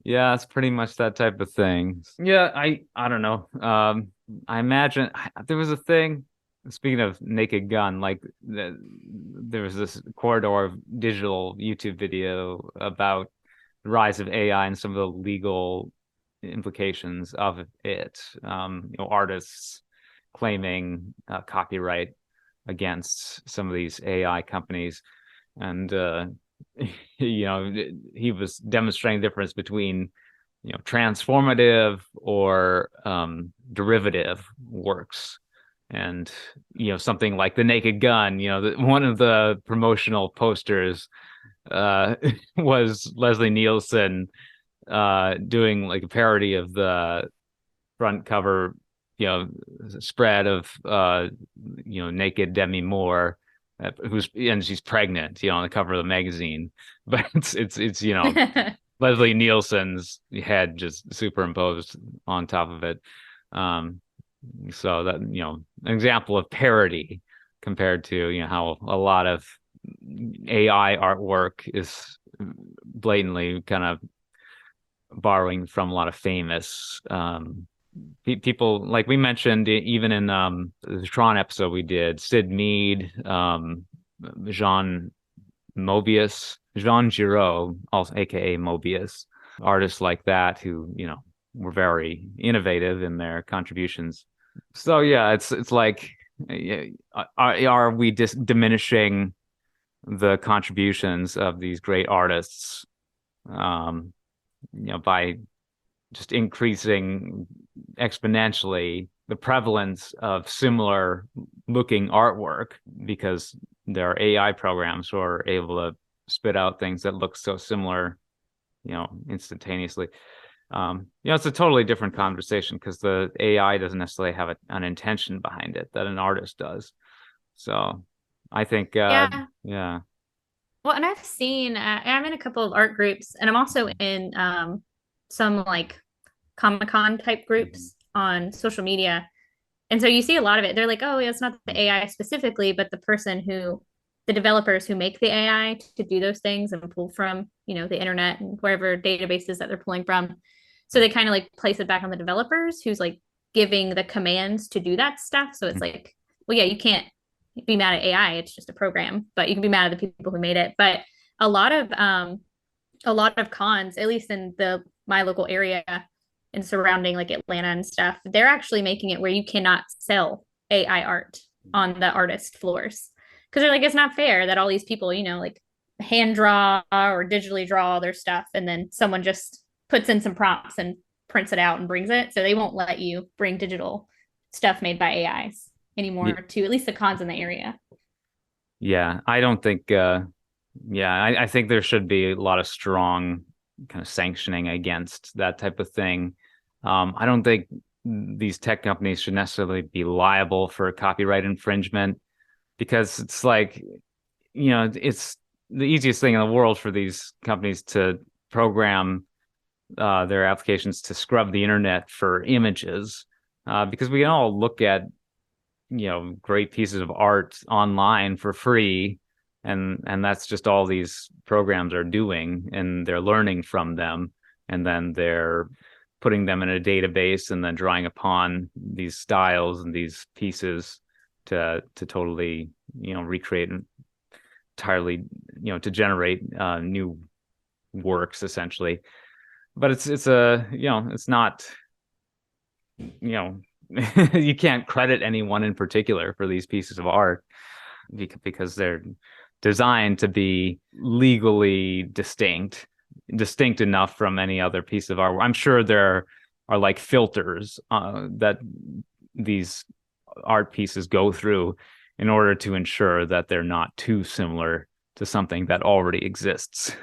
Speaker 2: Yeah, it's pretty much that type of thing. Yeah, I don't know. I imagine there was a thing. Speaking of Naked Gun, like there was this corridor of digital YouTube video about the rise of AI and some of the legal implications of it. Artists claiming copyright against some of these AI companies, and he was demonstrating the difference between transformative or derivative works. And something like The Naked Gun, one of the promotional posters was Leslie Nielsen doing like a parody of the front cover spread of naked Demi Moore, and she's pregnant on the cover of the magazine, but it's Leslie Nielsen's head just superimposed on top of it. So that an example of parody compared to how a lot of AI artwork is blatantly kind of borrowing from a lot of famous people, like we mentioned even in the Tron episode we did. Sid Mead, Jean Giraud, also aka Mobius, artists like that who were very innovative in their contributions. So yeah, it's like, are we diminishing the contributions of these great artists, by just increasing exponentially the prevalence of similar looking artwork because there are AI programs who are able to spit out things that look so similar, instantaneously. It's a totally different conversation because the AI doesn't necessarily have an intention behind it that an artist does. So I think, yeah.
Speaker 4: Well, and I've seen, I'm in a couple of art groups, and I'm also in some like Comic-Con type groups on social media. And so you see a lot of it. They're like, oh, yeah, it's not the AI specifically, but the developers who make the AI to do those things and pull from, the internet and wherever databases that they're pulling from. So they kind of like place it back on the developers who's like giving the commands to do that stuff. So it's like, well, yeah, you can't be mad at AI. It's just a program, but you can be mad at the people who made it. But a lot of cons, at least in my local area and surrounding like Atlanta and stuff, they're actually making it where you cannot sell AI art on the artist floors. Because they're like, it's not fair that all these people, like hand draw or digitally draw all their stuff, and then someone just puts in some prompts and prints it out and brings it. So they won't let you bring digital stuff made by AIs anymore to at least the cons in the area.
Speaker 2: Yeah, I don't think, I think there should be a lot of strong kind of sanctioning against that type of thing. I don't think these tech companies should necessarily be liable for copyright infringement because it's like, it's the easiest thing in the world for these companies to program their applications to scrub the internet for images, because we can all look at great pieces of art online for free, and that's just all these programs are doing, and they're learning from them, and then they're putting them in a database and then drawing upon these styles and these pieces to totally recreate entirely, to generate new works essentially. But it's not, you can't credit anyone in particular for these pieces of art because they're designed to be legally distinct enough from any other piece of art. I'm sure there are like filters that these art pieces go through in order to ensure that they're not too similar to something that already exists.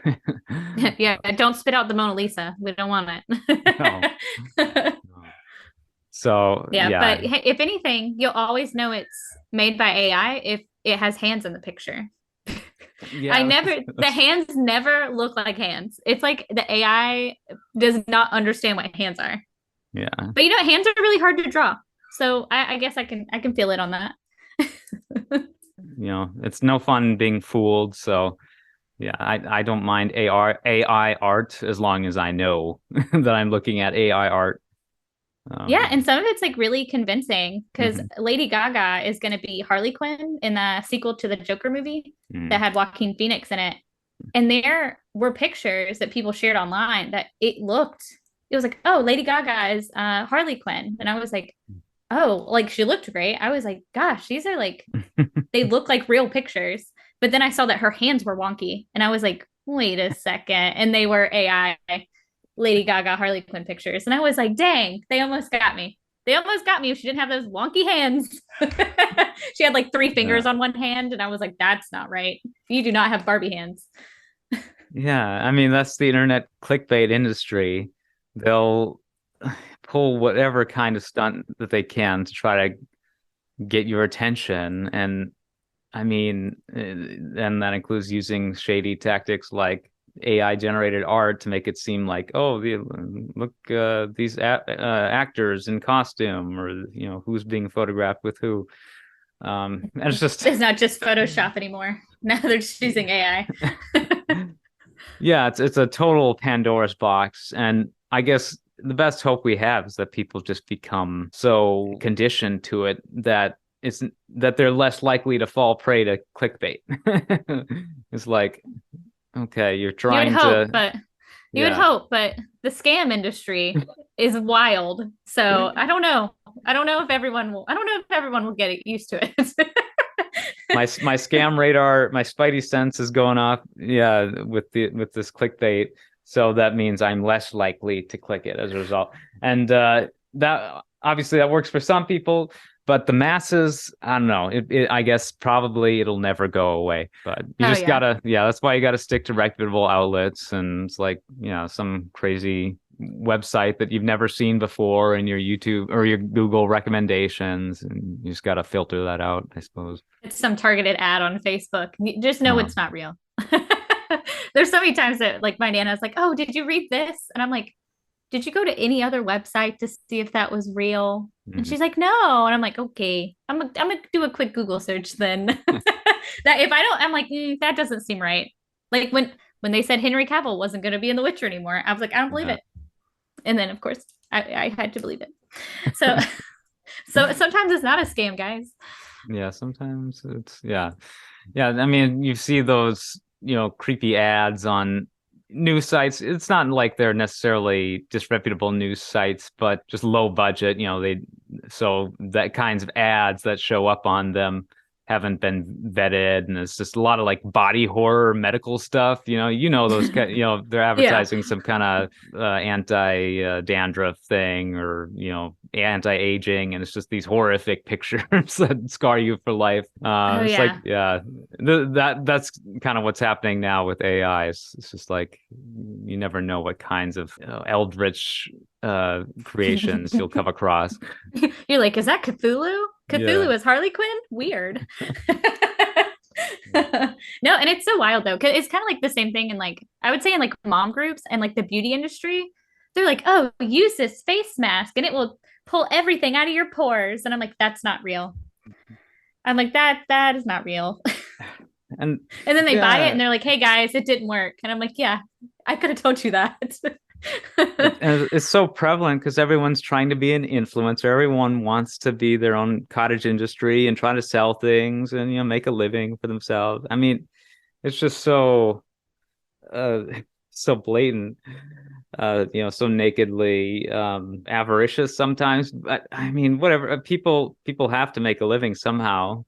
Speaker 4: Yeah, don't spit out the Mona Lisa. We don't want it.
Speaker 2: No. So
Speaker 4: yeah, but if anything, you'll always know it's made by AI if it has hands in the picture.
Speaker 2: Yeah,
Speaker 4: the hands never look like hands. It's like the AI does not understand what hands are.
Speaker 2: Yeah.
Speaker 4: But hands are really hard to draw. So I guess I can feel it on that.
Speaker 2: It's no fun being fooled. So yeah, I don't mind AI art as long as I know that I'm looking at AI art.
Speaker 4: Yeah, and some of it's like really convincing because Lady Gaga is going to be Harley Quinn in the sequel to the Joker movie that had Joaquin Phoenix in it. And there were pictures that people shared online that it was like, oh, Lady Gaga is Harley Quinn. And I was like, oh, like she looked great. I was like, gosh, these are like, they look like real pictures. But then I saw that her hands were wonky. And I was like, wait a second. And they were AI Lady Gaga Harley Quinn pictures. And I was like, dang, they almost got me. They almost got me if she didn't have those wonky hands. She had like 3 fingers on one hand. And I was like, that's not right. You do not have Barbie hands.
Speaker 2: Yeah, I mean, that's the internet clickbait industry. They'll pull whatever kind of stunt that they can to try to get your attention. And I mean, and that includes using shady tactics like AI generated art to make it seem like, oh, look, these actors in costume, or who's being photographed with who. And it's
Speaker 4: not just Photoshop anymore. Now they're just using AI.
Speaker 2: Yeah, it's a total Pandora's box, and I guess the best hope we have is that people just become so conditioned to it that they're less likely to fall prey to clickbait. It's like, okay, you're trying
Speaker 4: you would hope, but the scam industry is wild. So I don't know. I don't know if everyone will get used to it.
Speaker 2: my scam radar, my spidey sense is going off. Yeah, with this clickbait. So that means I'm less likely to click it as a result. And that obviously that works for some people, but the masses, I don't know. I guess probably it'll never go away. But you gotta, that's why you gotta stick to reputable outlets. And it's like, some crazy website that you've never seen before in your YouTube or your Google recommendations, and you just gotta filter that out, I suppose.
Speaker 4: It's some targeted ad on Facebook. You just know it's not real. There's so many times that like my Nana's like, oh, did you read this? And I'm like, did you go to any other website to see if that was real? And she's like, no. And I'm like, okay, I'm gonna do a quick Google search then. That if I don't, I'm like, that doesn't seem right. Like when they said Henry Cavill wasn't gonna be in The Witcher anymore, I was like, I don't believe it. And then of course I had to believe it. So sometimes it's not a scam, guys.
Speaker 2: Yeah, sometimes it's yeah. I mean, you see those creepy ads on news sites. It's not like they're necessarily disreputable news sites, but just low budget. So that kinds of ads that show up on them haven't been vetted, and it's just a lot of like body horror medical stuff. Those they're advertising some kind of anti dandruff thing, or anti-aging, and it's just these horrific pictures that scar you for life. It's like that's kind of what's happening now with AI. It's just like you never know what kinds of eldritch creations you'll come across.
Speaker 4: You're like, is that Cthulhu? Cthulhu is Harley Quinn? Weird. No, and it's so wild though, because it's kind of like the same thing in like, I would say in like mom groups and like the beauty industry. they're like, oh, use this face mask and it will pull everything out of your pores. And I'm like, that's not real. I'm like, that is not real.
Speaker 2: And
Speaker 4: then they buy it
Speaker 2: yeah,
Speaker 4: and they're like, hey guys, it didn't work. And I'm like, yeah, I could have told you that.
Speaker 2: and it's so prevalent because everyone's trying to be an influencer. Everyone wants to be their own cottage industry and try to sell things and, you know, make a living for themselves. I mean, it's just so uh so blatant, you know, so nakedly avaricious sometimes. But I mean, whatever, people have to make a living somehow.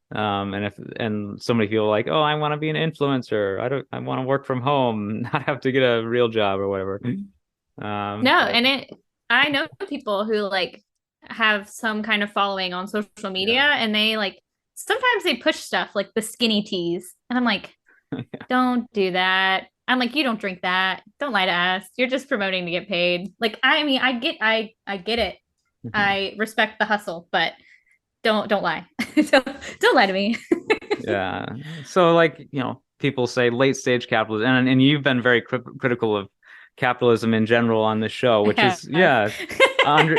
Speaker 2: And so many people are like, oh, I want to be an influencer. I want to work from home, not have to get a real job or whatever.
Speaker 4: No,
Speaker 2: But
Speaker 4: and I know people who like have some kind of following on social media
Speaker 2: yeah.
Speaker 4: and they like sometimes they push stuff like the skinny teas. And I'm like, don't do that. I'm like, you don't drink that. Don't lie to us. You're just promoting to get paid. Like, I mean, I get it. I respect the hustle, but don't lie. don't lie to me.
Speaker 2: Yeah. So like, you know, people say late stage capitalism, and you've been very critical of capitalism in general on the show, which is, yeah, under,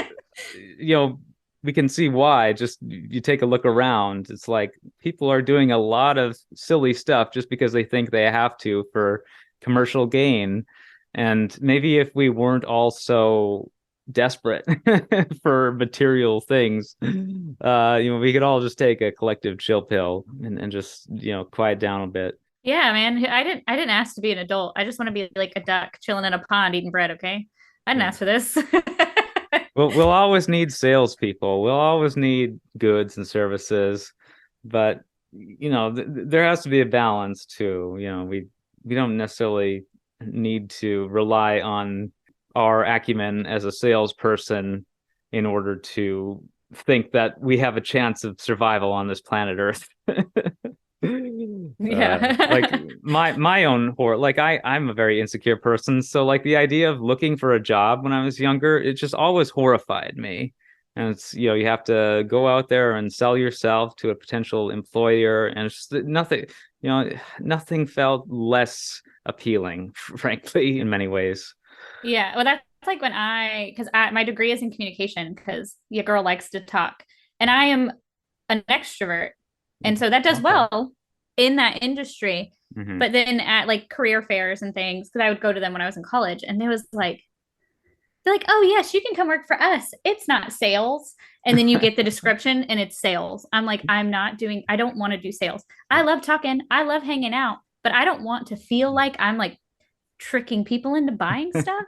Speaker 2: you know, we can see why. Just you take a look around, it's like people are doing a lot of silly stuff just because they think they have to for commercial gain. And maybe if we weren't all so desperate for material things, you know, we could all just take a collective chill pill and just, you know, quiet down a bit.
Speaker 4: Yeah, man. I didn't ask to be an adult. I just want to be like a duck chilling in a pond eating bread, okay? I didn't
Speaker 2: Yeah.
Speaker 4: ask for this.
Speaker 2: We'll always need salespeople. We'll always need goods and services, but you know, there has to be a balance too. You know, we don't necessarily need to rely on our acumen as a salesperson in order to think that we have a chance of survival on this planet Earth. Like
Speaker 4: Yeah.
Speaker 2: my own horror, like I'm a very insecure person, so like the idea of looking for a job when I was younger, it just always horrified me. And it's, you know, you have to go out there and sell yourself to a potential employer, and it's just nothing, you know, nothing felt less appealing, frankly, in many ways.
Speaker 4: Yeah. Well, that's like when because my degree is in communication because your girl likes to talk, and I am an extrovert, and so that does
Speaker 2: Okay.
Speaker 4: well in that industry.
Speaker 2: Hmm.
Speaker 4: But then at like career fairs and things, because I would go to them when I was in college, and it was like they're like, oh yes, you can come work for us. It's not sales. And then you get the description and it's sales. I'm like, I don't want to do sales. I love talking, I love hanging out, but I don't want to feel like I'm like tricking people into buying stuff.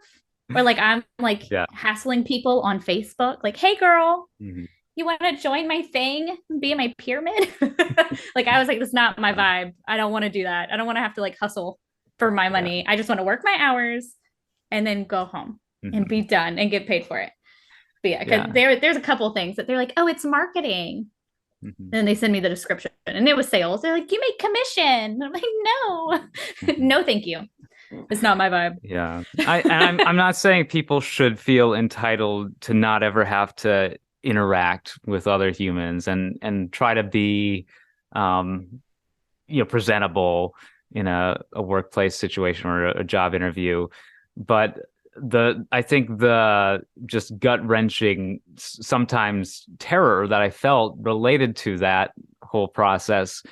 Speaker 4: Or like I'm like
Speaker 2: Yeah.
Speaker 4: hassling people on Facebook, like, hey girl,
Speaker 2: Hmm.
Speaker 4: you want to join my thing, be in my pyramid? Like I was like, that's not my vibe. I don't want to do that. I don't want to have to like hustle for my
Speaker 2: Yeah.
Speaker 4: money. I just want to work my hours and then go home and
Speaker 2: Hmm.
Speaker 4: be done and get paid for it. But yeah, because
Speaker 2: Yeah.
Speaker 4: there's a couple of things that they're like, oh, it's marketing.
Speaker 2: Hmm.
Speaker 4: And then they send me the description and it was sales. They're like, you make commission. And I'm like, no, no, thank you. It's not my vibe.
Speaker 2: Yeah. I'm not saying people should feel entitled to not ever have to interact with other humans and try to be um you know, presentable in a workplace situation or a job interview. But I think the just gut-wrenching, sometimes terror that I felt related to that whole process,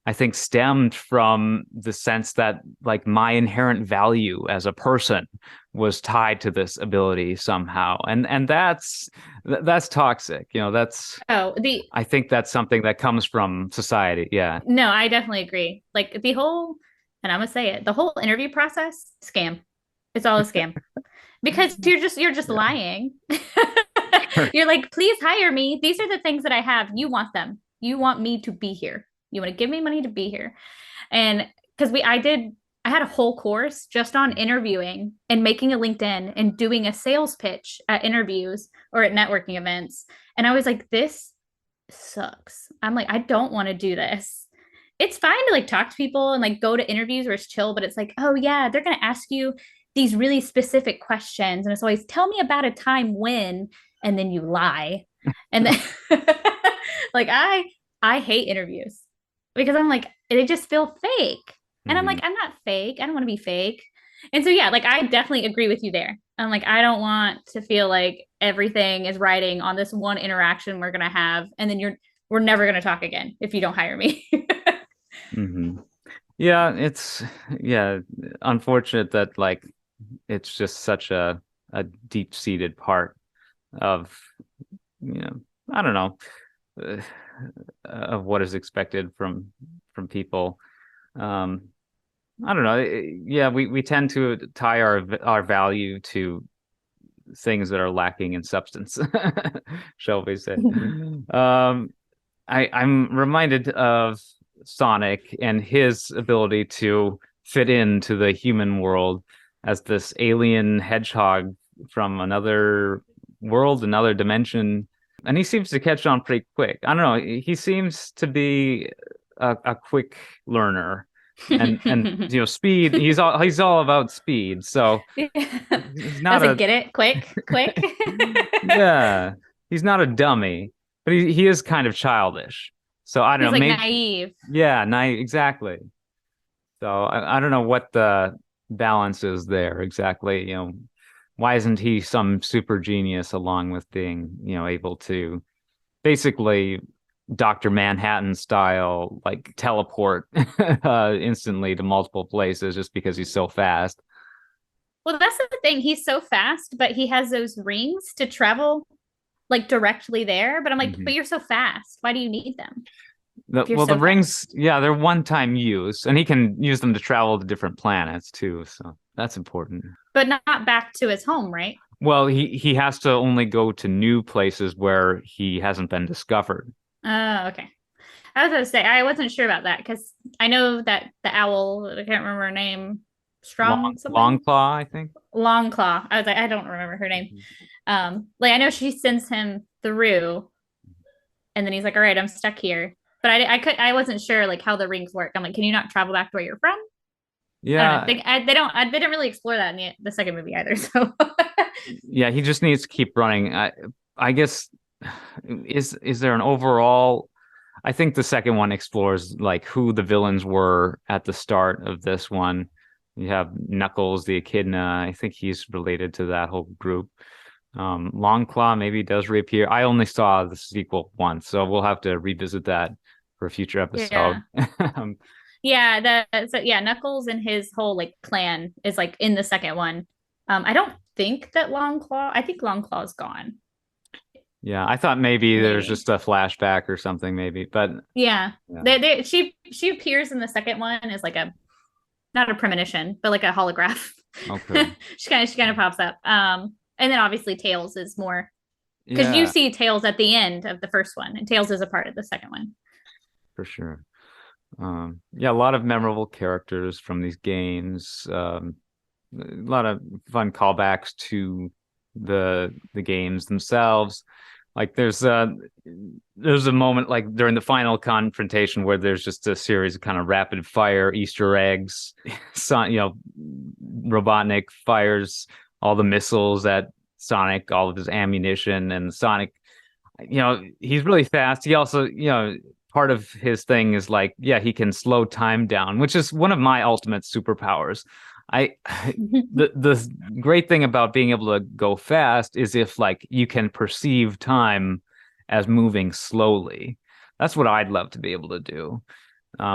Speaker 2: I think stemmed from the sense that like my inherent value as a person was tied to this ability somehow. And that's toxic. You know, that's,
Speaker 4: Oh, the
Speaker 2: I think that's something that comes from society. Yeah.
Speaker 4: no, I definitely agree. Like the whole, and I'm gonna say it, the whole interview process, scam. It's all a scam because you're just
Speaker 2: Yeah.
Speaker 4: lying. You're like, please hire me. These are the things that I have. You want them. You want me to be here. You want to give me money to be here. And because I had a whole course just on interviewing and making a LinkedIn and doing a sales pitch at interviews or at networking events. And I was like, this sucks. I'm like, I don't want to do this. It's fine to like talk to people and like go to interviews where it's chill, but it's like, oh yeah, they're gonna ask you these really specific questions. And it's always tell me about a time when, and then you lie. And then like I hate interviews because I'm like, they just feel fake. And I'm
Speaker 2: Mhm.
Speaker 4: like, I'm not fake. I don't want to be fake. And so yeah, like I definitely agree with you there. I'm like, I don't want to feel like everything is riding on this one interaction we're gonna have, and then we're never gonna talk again if you don't hire me.
Speaker 2: Hmm. Yeah, it's yeah, unfortunate that like it's just such a deep-seated part of, you know, I don't know, uh, of what is expected from people. Um, I don't know. Yeah, we tend to tie our value to things that are lacking in substance, shall we say. I'm reminded of Sonic and his ability to fit into the human world as this alien hedgehog from another world, another dimension. And he seems to catch on pretty quick. I don't know. He seems to be a quick learner. And speed, he's all about speed. So
Speaker 4: Yeah.
Speaker 2: he's
Speaker 4: I was
Speaker 2: not
Speaker 4: like,
Speaker 2: a
Speaker 4: get it? Quick, quick.
Speaker 2: yeah, he's not a dummy, but he is kind of childish. So I don't
Speaker 4: He's
Speaker 2: know,
Speaker 4: like
Speaker 2: maybe
Speaker 4: naive.
Speaker 2: yeah, exactly. So I don't know what the balance is there exactly. Why isn't he some super genius along with being, able to basically Dr. Manhattan style, like teleport instantly to multiple places just because he's so fast.
Speaker 4: Well, that's the thing. He's so fast, but he has those rings to travel like directly there. But I'm like,
Speaker 2: Mhm.
Speaker 4: but you're so fast. Why do you need them if you're
Speaker 2: Well, the
Speaker 4: so fast?
Speaker 2: rings, yeah, they're one-time use, and he can use them to travel to different planets too. So that's important.
Speaker 4: But not back to his home, right?
Speaker 2: Well, he has to only go to new places where he hasn't been discovered.
Speaker 4: Oh, okay. I was gonna say I wasn't sure about that because I know that the owl, I can't remember her name, Strong something,
Speaker 2: Longclaw, I think.
Speaker 4: Longclaw. I was like, I don't remember her name. Like I know she sends him through, and then he's like, all right, I'm stuck here. But I wasn't sure like how the rings work. I'm like, can you not travel back to where you're from? I don't know.
Speaker 2: Yeah,
Speaker 4: They didn't really explore that in the second movie either. So
Speaker 2: yeah, he just needs to keep running. I guess is there an overall? I think the second one explores like who the villains were at the start of this one. You have Knuckles, the Echidna. I think he's related to that whole group. Longclaw maybe does reappear. I only saw the sequel once, so we'll have to revisit that for a future episode.
Speaker 4: yeah. Yeah, Knuckles and his whole like clan is like in the second one. I don't think that Longclaw. I think Longclaw is gone.
Speaker 2: Yeah, I thought maybe there's
Speaker 4: Maybe.
Speaker 2: just a flashback or something, maybe, but
Speaker 4: Yeah.
Speaker 2: yeah.
Speaker 4: She appears in the second one as like a not a premonition, but like a holograph.
Speaker 2: Okay.
Speaker 4: She kind of pops up. And then obviously Tails is more because you
Speaker 2: Yeah,
Speaker 4: see Tails at the end of the first one, and Tails is a part of the second one.
Speaker 2: for sure. Yeah, a lot of memorable characters from these games. A lot of fun callbacks to the games themselves. Like there's a moment like during the final confrontation where there's just a series of kind of rapid fire Easter eggs. Robotnik fires all the missiles at Sonic, all of his ammunition, and Sonic, he's really fast. He also, part of his thing is like, yeah, he can slow time down, which is one of my ultimate superpowers. I the great thing about being able to go fast is if like you can perceive time as moving slowly. That's what I'd love to be able to do.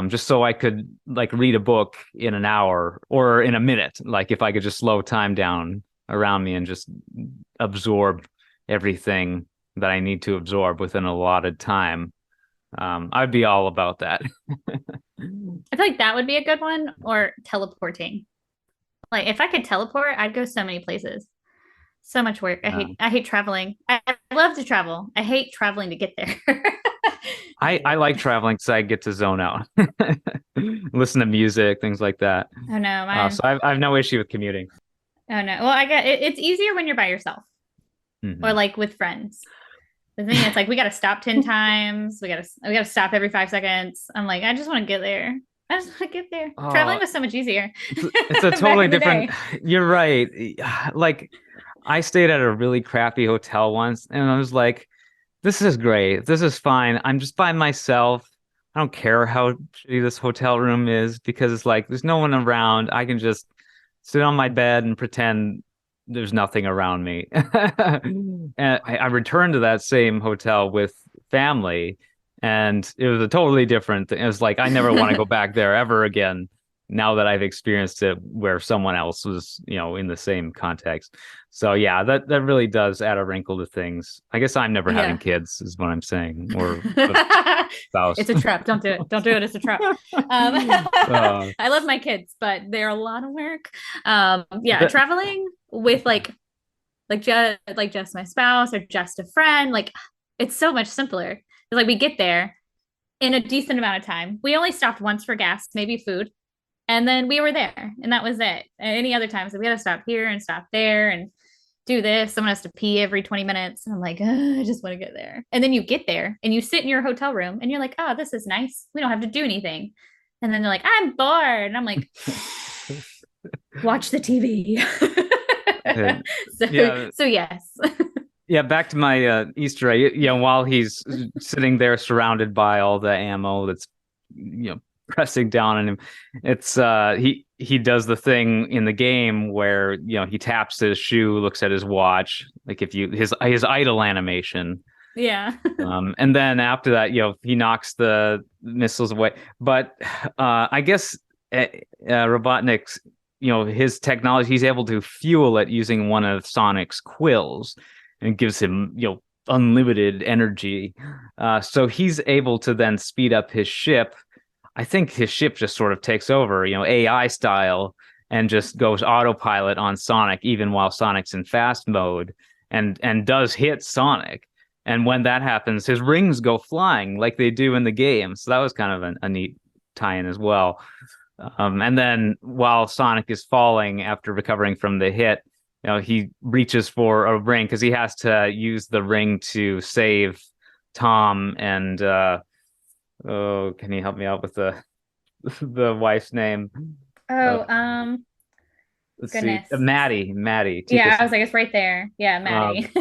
Speaker 2: Just so I could like read a book in an hour or in a minute. Like if I could just slow time down around me and just absorb everything that I need to absorb within a allotted time. I'd be all about that.
Speaker 4: I feel like that would be a good one, or teleporting. Like if I could teleport, I'd go so many places. So much work. I hate traveling. I love to travel. I hate traveling to get there.
Speaker 2: I like traveling because I get to zone out, listen to music, things like that.
Speaker 4: Oh no,
Speaker 2: So I have no issue with commuting.
Speaker 4: oh no. Well, I get it's easier when you're by yourself or
Speaker 2: Mhm.
Speaker 4: like with friends. The thing is like we gotta stop 10 times. We gotta stop every 5 seconds. I'm like, I just want to get there. I just want to get there. Traveling
Speaker 2: Oh,
Speaker 4: was so much easier
Speaker 2: it's a
Speaker 4: back
Speaker 2: totally
Speaker 4: in the
Speaker 2: different.
Speaker 4: day.
Speaker 2: You're right. Like I stayed at a really crappy hotel once, and I was like, "This is great. This is fine. I'm just by myself. I don't care how shitty this hotel room is because it's like there's no one around. I can just sit on my bed and pretend there's nothing around me. And I returned to that same hotel with family, and it was a totally different thing. It was like I never want to go back there ever again. Now that I've experienced it where someone else was, in the same context. So yeah, that really does add a wrinkle to things. I guess I'm never having
Speaker 4: Yeah.
Speaker 2: kids, is what I'm saying, or a spouse.
Speaker 4: It's a trap. Don't do it. Don't do it. It's a trap.
Speaker 2: Uh,
Speaker 4: I love my kids, but they're a lot of work. Yeah,
Speaker 2: but-
Speaker 4: traveling with just my spouse or just a friend, like it's so much simpler. It's like we get there in a decent amount of time. We only stopped once for gas, maybe food, and then we were there, and that was it. And any other times, we had to stop here and stop there and do this. Someone has to pee every 20 minutes. And I'm like, I just want to get there. And then you get there and you sit in your hotel room and you're like, oh, this is nice. We don't have to do anything. And then they're like, I'm bored. And I'm like, watch the TV. So yes.
Speaker 2: Yeah, back to my Easter egg. While he's sitting there surrounded by all the ammo that's pressing down on him, it's he does the thing in the game where he taps his shoe, looks at his watch, like if his idle animation.
Speaker 4: Yeah.
Speaker 2: And then after that, he knocks the missiles away. But I guess Robotnik's, his technology, he's able to fuel it using one of Sonic's quills, and it gives him, unlimited energy. So he's able to then speed up his ship. I think his ship just sort of takes over, AI style, and just goes autopilot on Sonic, even while Sonic's in fast mode, and does hit Sonic. And when that happens, his rings go flying like they do in the game. So that was kind of a neat tie-in as well. And then while Sonic is falling after recovering from the hit, he reaches for a ring because he has to use the ring to save Tom and can you help me out with the wife's name? Let's
Speaker 4: Goodness.
Speaker 2: see. Maddie.
Speaker 4: Yeah, I was like, it's right there. Yeah, Maddie.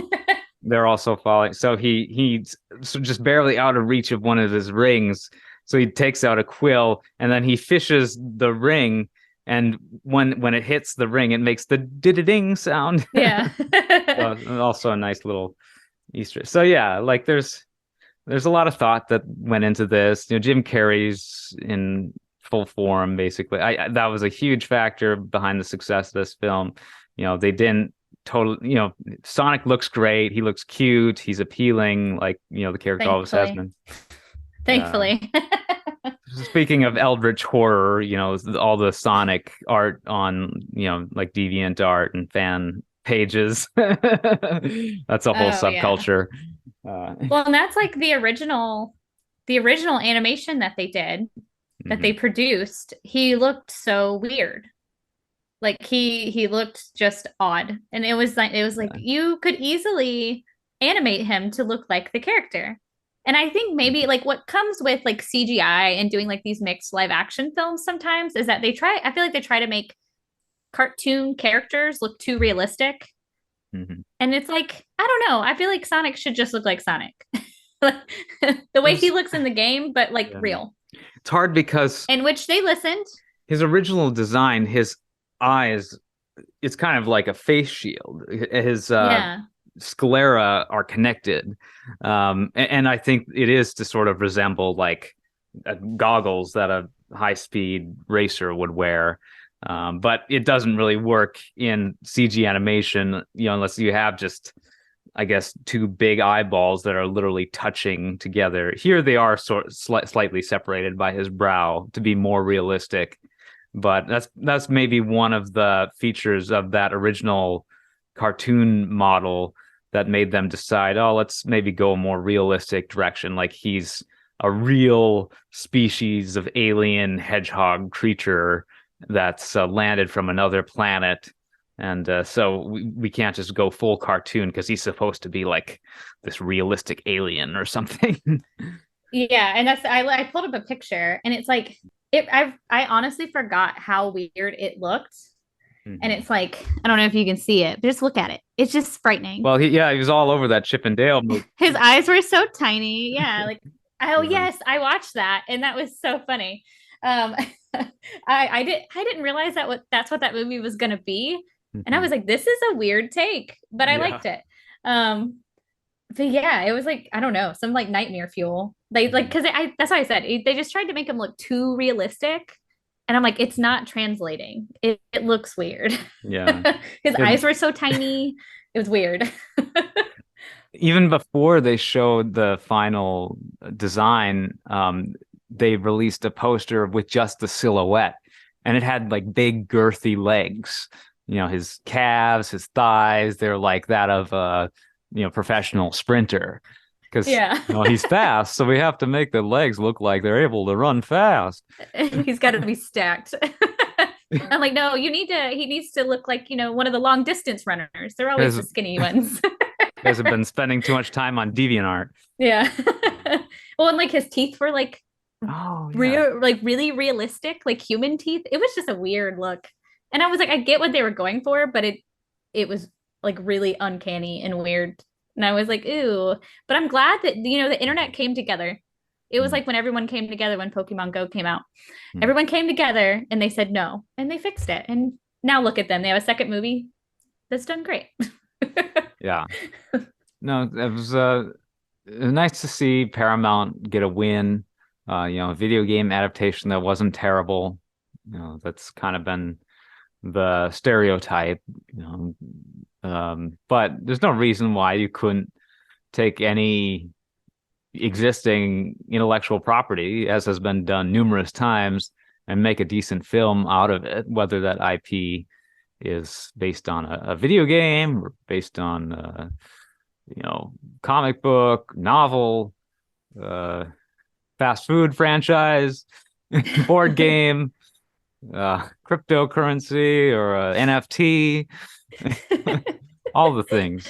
Speaker 2: They're also falling. So he's just barely out of reach of one of his rings. So he takes out a quill and then he fishes the ring. And when it hits the ring, it makes the ding sound.
Speaker 4: Yeah.
Speaker 2: Also a nice little Easter. So yeah, like there's a lot of thought that went into this. Jim Carrey's in full form, basically. That was a huge factor behind the success of this film. They didn't totally. Sonic looks great. He looks cute. He's appealing. Like the character always has been.
Speaker 4: Thankfully.
Speaker 2: Speaking of eldritch horror, all the Sonic art on, like DeviantArt and fan pages. That's a whole subculture.
Speaker 4: Yeah. Well, and that's like the original animation that they did, that they produced. He looked so weird. Like he looked just odd. And it was like you could easily animate him to look like the character. And I think maybe like what comes with like CGI and doing like these mixed live action films sometimes is that I feel like they try to make cartoon characters look too realistic.
Speaker 2: Mm-hmm.
Speaker 4: And it's like, I don't know. I feel like Sonic should just look like Sonic. The way he looks in the game, but like real.
Speaker 2: It's hard because
Speaker 4: in which they listened. His
Speaker 2: original design, his eyes, it's kind of like a face shield. His sclera are connected. And I think it is to sort of resemble like goggles that a high-speed racer would wear. But it doesn't really work in CG animation, unless you have just, I guess, two big eyeballs that are literally touching together. Here they are slightly separated by his brow to be more realistic. But that's maybe one of the features of that original cartoon model that made them decide, let's maybe go a more realistic direction. Like he's a real species of alien hedgehog creature that's landed from another planet. And so we can't just go full cartoon because he's supposed to be like this realistic alien or something.
Speaker 4: Yeah, and I pulled up a picture and it's like I honestly forgot how weird it looked. Mm-hmm. And it's like, I don't know if you can see it, but just look at it. It's just frightening.
Speaker 2: Well, he was all over that Chip and Dale movie.
Speaker 4: His eyes were so tiny. Yeah, like yes, I watched that and that was so funny. I didn't realize that's what that movie was gonna be And I was like, this is a weird take, but I
Speaker 2: Yeah.
Speaker 4: liked it. But yeah, it was like, I don't know, some like nightmare fuel. They like, because I that's why I said they just tried to make him look too realistic. And I'm like, it's not translating. It looks weird.
Speaker 2: Yeah.
Speaker 4: His
Speaker 2: Yeah.
Speaker 4: eyes were so tiny. It was weird.
Speaker 2: Even before they showed the final design, they released a poster with just the silhouette, and it had like big, girthy legs. You know, his calves, his thighs, they're like that of a professional sprinter. Because
Speaker 4: Yeah.
Speaker 2: he's fast, so we have to make the legs look like they're able to run fast.
Speaker 4: He's got to be stacked. I'm like, no, he needs to look like, one of the long distance runners. They're always the skinny ones.
Speaker 2: You guys have been spending too much time on DeviantArt.
Speaker 4: Yeah. Well, and like his teeth were like really realistic, like human teeth. It was just a weird look. And I was like, I get what they were going for, but it was like really uncanny and weird. And I was like, ooh. But I'm glad that the internet came together. It was like when everyone came together when Pokemon Go came out. Everyone came together and they said no, and they fixed it. And now look at them. They have a second movie that's done great.
Speaker 2: Yeah. No, it was nice to see Paramount get a win. A video game adaptation that wasn't terrible. That's kind of been the stereotype. But there's no reason why you couldn't take any existing intellectual property, as has been done numerous times, and make a decent film out of it, whether that IP is based on a video game or based on comic book, novel, fast food franchise, board game, cryptocurrency, or NFT, all the things.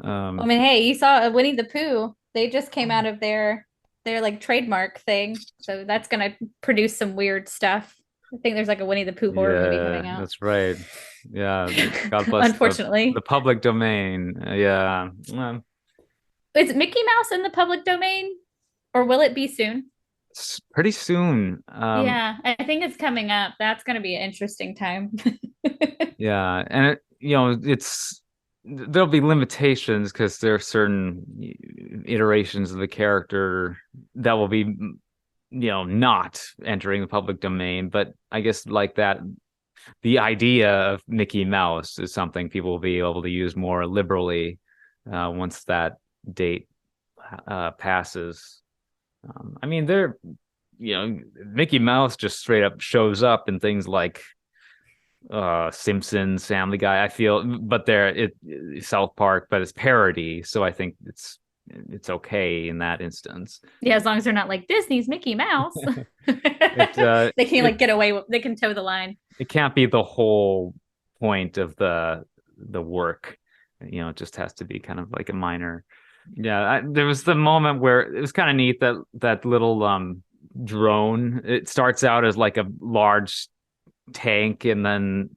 Speaker 4: I mean, hey, you saw Winnie the Pooh. They just came out of their like trademark thing, so that's gonna produce some weird stuff. I think there's like a Winnie the Pooh horror movie coming out.
Speaker 2: That's right. Yeah, God bless
Speaker 4: Unfortunately,
Speaker 2: the public domain. Yeah.
Speaker 4: Is Mickey Mouse in the public domain, or will it be soon?
Speaker 2: Pretty soon.
Speaker 4: Yeah, I think it's coming up. That's going to be an interesting time.
Speaker 2: Yeah, and there'll be limitations because there are certain iterations of the character that will be not entering the public domain, but I guess like that, the idea of Mickey Mouse is something people will be able to use more liberally once that date passes. I mean, Mickey Mouse just straight up shows up in things like Simpsons, Family Guy. I feel, but South Park, but it's parody, so I think it's okay in that instance.
Speaker 4: Yeah, as long as they're not like Disney's Mickey Mouse. They can get away with, they can toe the line.
Speaker 2: It can't be the whole point of the work. It just has to be kind of like a minor. Yeah, there was the moment where it was kind of neat that little drone. It starts out as like a large tank and then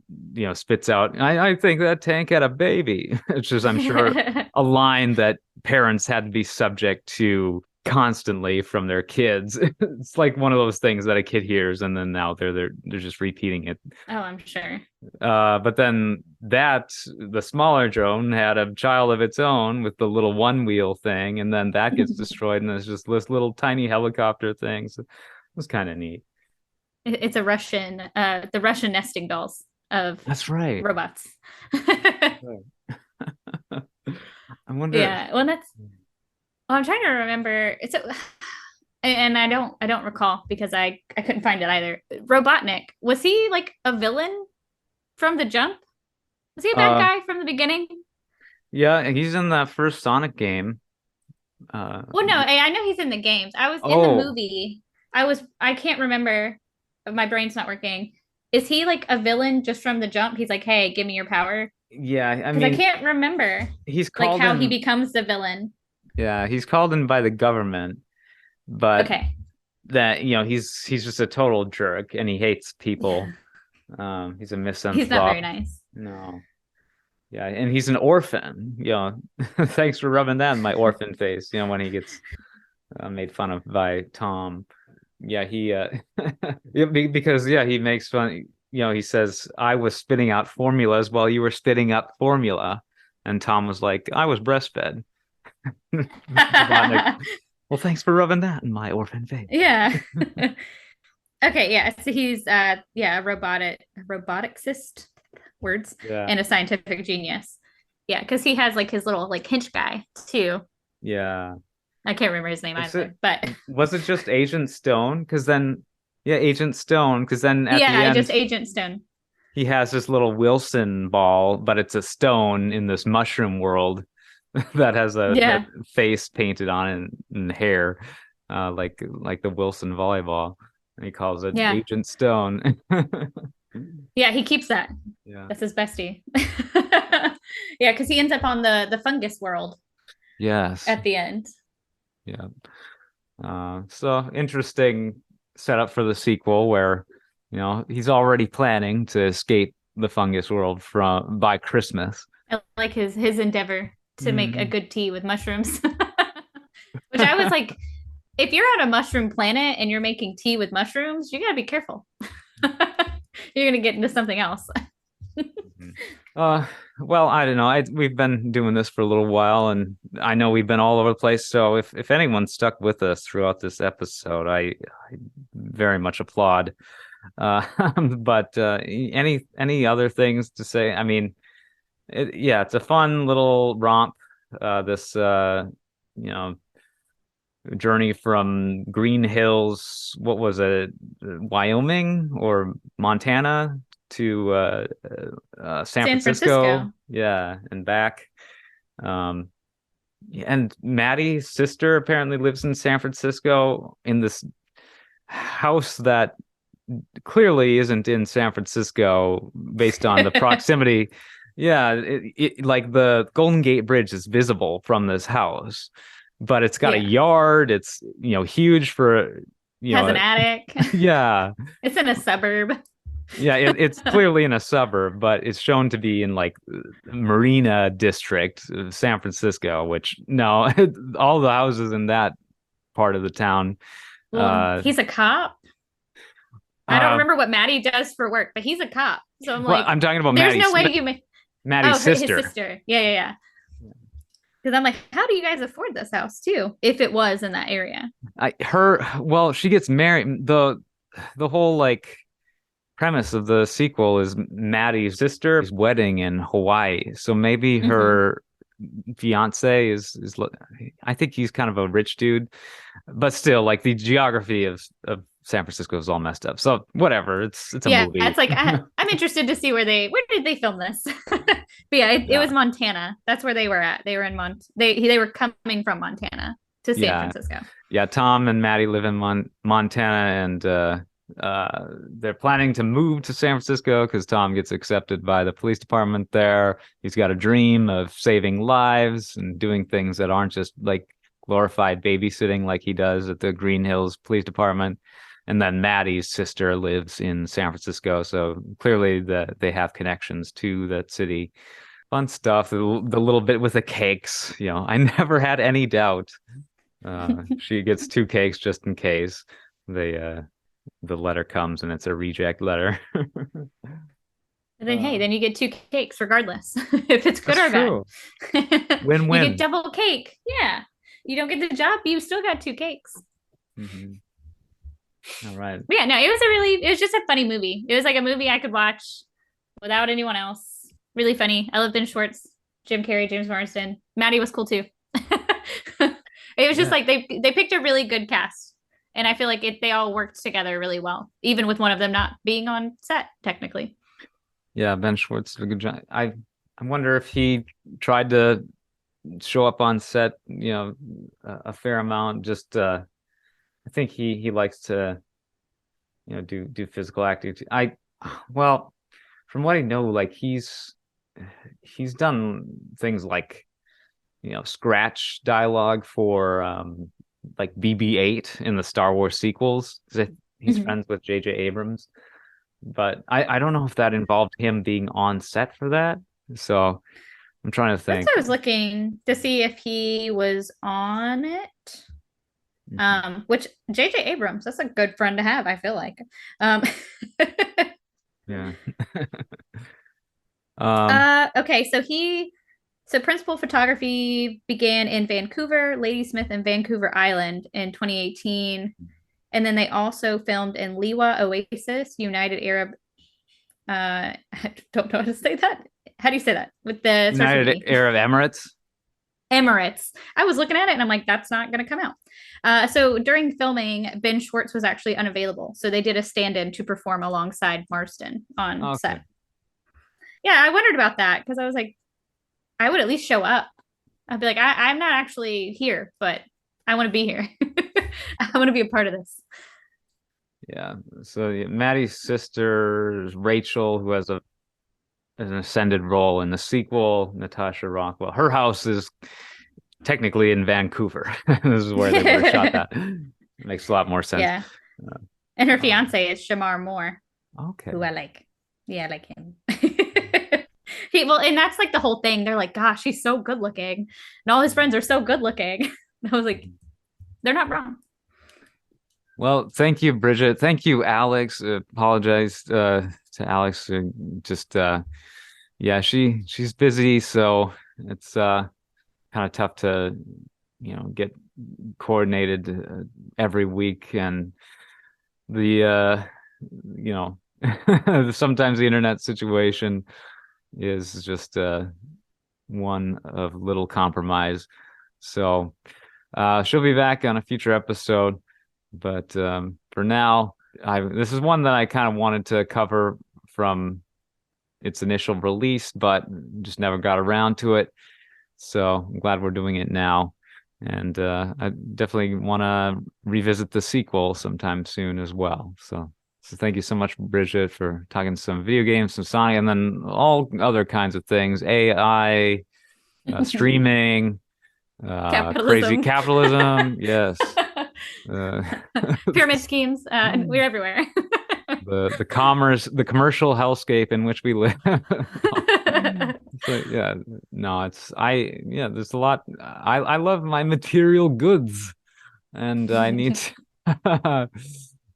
Speaker 2: spits out, I think that tank had a baby, which is, I'm sure, a line that parents had to be subject to constantly from their kids. It's like one of those things that a kid hears and then now they're just repeating it.
Speaker 4: Oh, I'm sure.
Speaker 2: But then the smaller drone had a child of its own with the little one wheel thing, and then that gets destroyed and there's just this little tiny helicopter thing. So it was kind of neat.
Speaker 4: It's the Russian nesting dolls of
Speaker 2: That's right.
Speaker 4: robots.
Speaker 2: Right. I wonder.
Speaker 4: Yeah, well, I'm trying to remember. And I don't recall because I couldn't find it either. Robotnik, was he like a villain from the jump? Was he a bad guy from the beginning?
Speaker 2: Yeah, he's in that first Sonic game.
Speaker 4: Well, no, I know he's in the games. I was in the movie. I can't remember. My brain's not working. Is he like a villain just from the jump? He's like, hey, give me your power.
Speaker 2: Yeah, I
Speaker 4: mean, I can't remember.
Speaker 2: He's called
Speaker 4: like how he becomes the villain.
Speaker 2: Yeah, he's called in by the government, but
Speaker 4: okay,
Speaker 2: that he's just a total jerk and he hates people. He's a misanthrope.
Speaker 4: He's not very nice.
Speaker 2: No. Yeah, and he's an orphan. Thanks for rubbing that in my orphan face. When he gets made fun of by Tom. Yeah, he because he makes fun. he says, I was spitting out formulas while you were spitting up formula. And Tom was like, I was breastfed. Robotnik, well, thanks for rubbing that in my orphan face.
Speaker 4: Yeah. Okay, yeah. So he's a roboticist words
Speaker 2: Yeah.
Speaker 4: and a scientific genius. Yeah, because he has like his little like hench guy too.
Speaker 2: Yeah.
Speaker 4: I can't remember his name
Speaker 2: Is
Speaker 4: either,
Speaker 2: it
Speaker 4: but
Speaker 2: was it just Agent Stone? Because then Agent Stone, because then at the
Speaker 4: yeah,
Speaker 2: end
Speaker 4: just Agent Stone.
Speaker 2: he has this little Wilson ball, but it's a stone in this mushroom world that has a
Speaker 4: Yeah.
Speaker 2: face painted on it and hair, like the Wilson volleyball. And he calls it
Speaker 4: Yeah.
Speaker 2: Agent Stone.
Speaker 4: Yeah, he keeps that.
Speaker 2: Yeah.
Speaker 4: That's his bestie. Yeah, because he ends up on the fungus world
Speaker 2: Yes.
Speaker 4: at the end.
Speaker 2: Yeah. So interesting setup for the sequel where, he's already planning to escape the fungus world by Christmas.
Speaker 4: I like his endeavor to make a
Speaker 2: Mhm.
Speaker 4: good tea with mushrooms. Which I was like, if you're on a mushroom planet and you're making tea with mushrooms, you gotta be careful. You're gonna get into something else.
Speaker 2: Well, I don't know. We've been doing this for a little while, and I know we've been all over the place. So if anyone stuck with us throughout this episode, I very much applaud. But any other things to say? I mean, it's a fun little romp. This journey from Green Hills, what was it, Wyoming or Montana to San Francisco. Yeah, and back. Um, and Maddie's sister apparently lives in San Francisco in this house that clearly isn't in San Francisco based on the proximity. Yeah, like the Golden Gate Bridge is visible from this house, but it's got a yard. It's huge for
Speaker 4: has an attic.
Speaker 2: Yeah,
Speaker 4: it's in a suburb.
Speaker 2: Yeah, it's clearly in a suburb, but it's shown to be in like Marina district of San Francisco, which no, all the houses in that part of the town.
Speaker 4: Well, he's a cop. I don't remember what Maddie does for work, but he's a cop. So I'm like,
Speaker 2: I'm talking about
Speaker 4: there's no way you make
Speaker 2: Maddie's sister.
Speaker 4: His sister. Yeah. Because I'm like, how do you guys afford this house too? If it was in that area.
Speaker 2: She gets married. The whole like premise of the sequel is Maddie's sister's wedding in Hawaii. So maybe her fiance is I think he's kind of a rich dude, but still like the geography of San Francisco is all messed up. So whatever, it's a movie.
Speaker 4: It's like I'm interested to see where did they film this? But it was Montana. That's where they were at. They were in they were coming from Montana to San Francisco.
Speaker 2: Yeah, Tom and Maddie live in Montana, and they're planning to move to San Francisco because Tom gets accepted by the police department there. He's got a dream of saving lives and doing things that aren't just like glorified babysitting like he does at the Green Hills Police Department. And then Maddie's sister lives in San Francisco, so clearly they have connections to that city. Fun stuff. The little bit with the cakes, I never had any doubt. She gets 2 cakes just in case the letter comes and it's a reject letter.
Speaker 4: And then then you get 2 cakes regardless if it's good or bad.
Speaker 2: Win-win.
Speaker 4: You get double cake. Yeah. You don't get the job, you still got 2 cakes.
Speaker 2: Mm-hmm. All right.
Speaker 4: But yeah, no, it was just a funny movie. It was like a movie I could watch without anyone else. Really funny. I love Ben Schwartz, Jim Carrey, James Marsden. Maddie was cool too. It was just like they picked a really good cast. And I feel like they all worked together really well, even with one of them not being on set technically.
Speaker 2: Yeah, Ben Schwartz did a good job. I wonder if he tried to show up on set, a fair amount. Just I think he likes to, do physical activity. From what I know, like he's done things like, scratch dialogue for like BB-8 in the Star Wars sequels. He's friends with J.J. Abrams, but I don't know if that involved him being on set for that. So I'm trying to think.
Speaker 4: That's what I was looking to see if he was on it. Which J.J. Abrams, that's a good friend to have, I feel like.
Speaker 2: Yeah.
Speaker 4: Okay, so principal photography began in Vancouver, Ladysmith, and Vancouver Island in 2018. And then they also filmed in Liwa, Oasis, United Arab. I don't know how to say that. How do you say that? With the
Speaker 2: United Arab Emirates.
Speaker 4: Emirates. I was looking at it and I'm like, that's not going to come out. So during filming, Ben Schwartz was actually unavailable. So they did a stand in to perform alongside Marston on set. Yeah, I wondered about that because I was like, I would at least show up. I'd be like, I'm not actually here, but I want to be here. I want to be a part of this.
Speaker 2: Yeah. So Maddie's sister is Rachel, who has an ascended role in the sequel. Natasha Rockwell. Her house is technically in Vancouver. This is where they would have shot that. It makes a lot more sense.
Speaker 4: Yeah. And her fiance is Shamar Moore.
Speaker 2: Okay.
Speaker 4: Who I like. Yeah, I like him. And that's like the whole thing. They're like, gosh, he's so good looking. And all his friends are so good looking. And I was like, they're not wrong.
Speaker 2: Well, thank you, Bridget. Thank you, Alex. Apologize to Alex. Yeah, she's busy, so it's kind of tough to, get coordinated every week, and the sometimes the internet situation is just one of little compromise. So she'll be back on a future episode, but for now, this is one that I kind of wanted to cover from its initial release, but just never got around to it. So I'm glad we're doing it now. And I definitely want to revisit the sequel sometime soon as well. So thank you so much, Bridget, for talking some video games, some Sonic, and then all other kinds of things, AI, streaming, crazy capitalism. Yes.
Speaker 4: Pyramid schemes. We're everywhere.
Speaker 2: the commercial hellscape in which we live. But yeah, no, there's a lot. I love my material goods, and I need to,
Speaker 4: I'm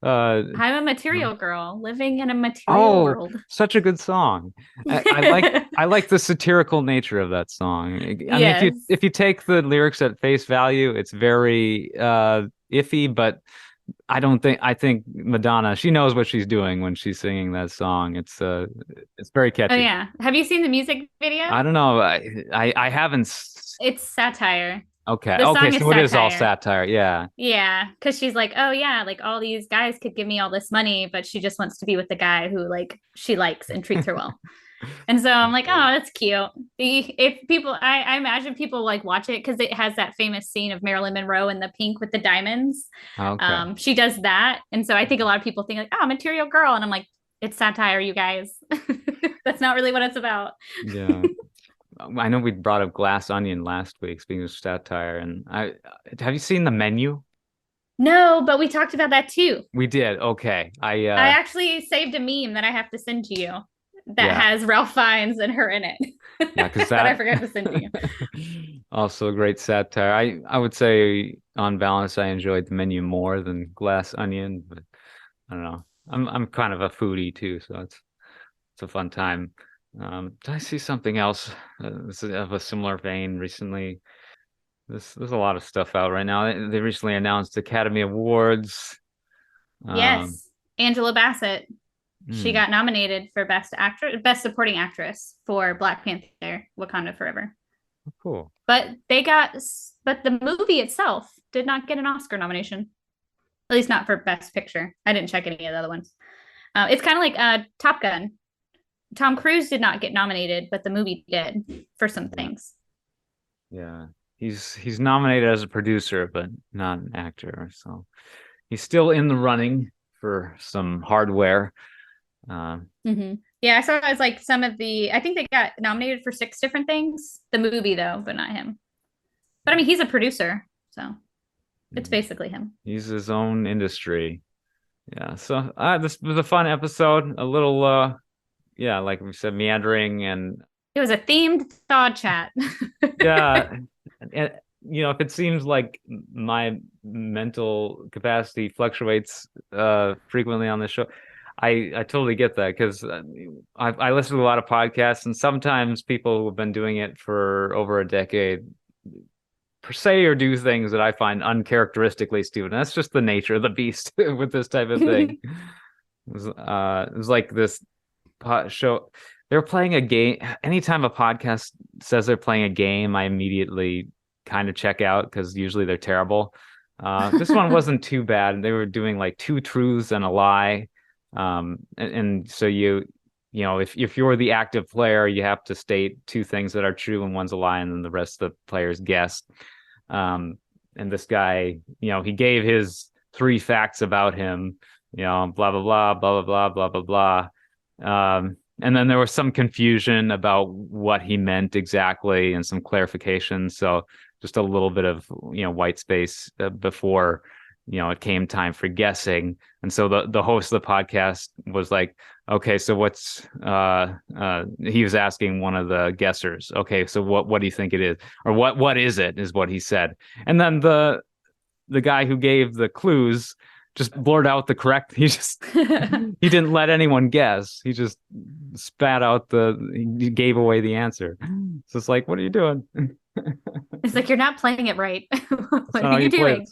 Speaker 4: a material girl living in a material world.
Speaker 2: Such a good song. I like the satirical nature of that song. I mean, if you take the lyrics at face value, it's very iffy, but I think Madonna, she knows what she's doing when she's singing that song. It's very catchy.
Speaker 4: Oh yeah. Have you seen the music video?
Speaker 2: I don't know. I haven't.
Speaker 4: It's satire.
Speaker 2: Okay. So it is all satire. Yeah.
Speaker 4: Yeah. Because she's like, oh yeah, like all these guys could give me all this money, but she just wants to be with the guy who like she likes and treats her well. And so I'm like, oh, that's cute. If people, I imagine people like watch it because it has that famous scene of Marilyn Monroe in the pink with the diamonds.
Speaker 2: Okay.
Speaker 4: She does that. And so I think a lot of people think like, oh, material girl. And I'm like, it's satire, you guys. That's not really what it's about.
Speaker 2: Yeah. I know we brought up Glass Onion last week, speaking of satire. And have you seen The Menu?
Speaker 4: No, but we talked about that too.
Speaker 2: We did. Okay. I
Speaker 4: actually saved a meme that I have to send to you. That has Ralph Fiennes and her in it.
Speaker 2: Yeah, because
Speaker 4: that I forgot to send to you.
Speaker 2: Also a great satire. I would say on balance, I enjoyed The Menu more than Glass Onion, but I don't know. I'm kind of a foodie too, so it's a fun time. Did I see something else this is of a similar vein recently? There's a lot of stuff out right now. They recently announced Academy Awards.
Speaker 4: Yes, Angela Bassett. She got nominated for Best Supporting Actress for Black Panther: Wakanda Forever.
Speaker 2: Oh, cool.
Speaker 4: But the movie itself did not get an Oscar nomination. At least not for Best Picture. I didn't check any of the other ones. It's kind of like Top Gun. Tom Cruise did not get nominated, but the movie did for some things.
Speaker 2: Yeah. He's nominated as a producer, but not an actor. So he's still in the running for some hardware.
Speaker 4: Yeah, I saw it was like I think they got nominated for 6 different things. The movie though, but not him. But I mean, he's a producer, so it's basically him.
Speaker 2: He's his own industry. Yeah. So this was a fun episode. A little, like we said, meandering, and
Speaker 4: it was a themed thought chat.
Speaker 2: Yeah, and if it seems like my mental capacity fluctuates frequently on this show, I totally get that because I listen to a lot of podcasts, and sometimes people who have been doing it for over a decade per se or do things that I find uncharacteristically stupid. And that's just the nature of the beast with this type of thing. It was like this show. They're playing a game. Anytime a podcast says they're playing a game, I immediately kind of check out because usually they're terrible. This one wasn't too bad. They were doing like 2 truths and a lie. And so you know, if you're the active player, you have to state 2 things that are true and one's a lie, and then the rest of the players guess. And this guy, you know, he gave his 3 facts about him, you know, blah blah blah blah blah blah blah blah blah. And then there was some confusion about what he meant exactly and some clarification. So just a little bit of, you know, white space before, you know, it came time for guessing. And so the host of the podcast was like, okay, so what's he was asking one of the guessers, okay, so what do you think it is? Or what is it, is what he said. And then the guy who gave the clues just blurted out the correct, he didn't let anyone guess. He just spat out he gave away the answer. So it's like, what are you doing?
Speaker 4: It's like, you're not playing it right. What
Speaker 2: are
Speaker 4: you doing?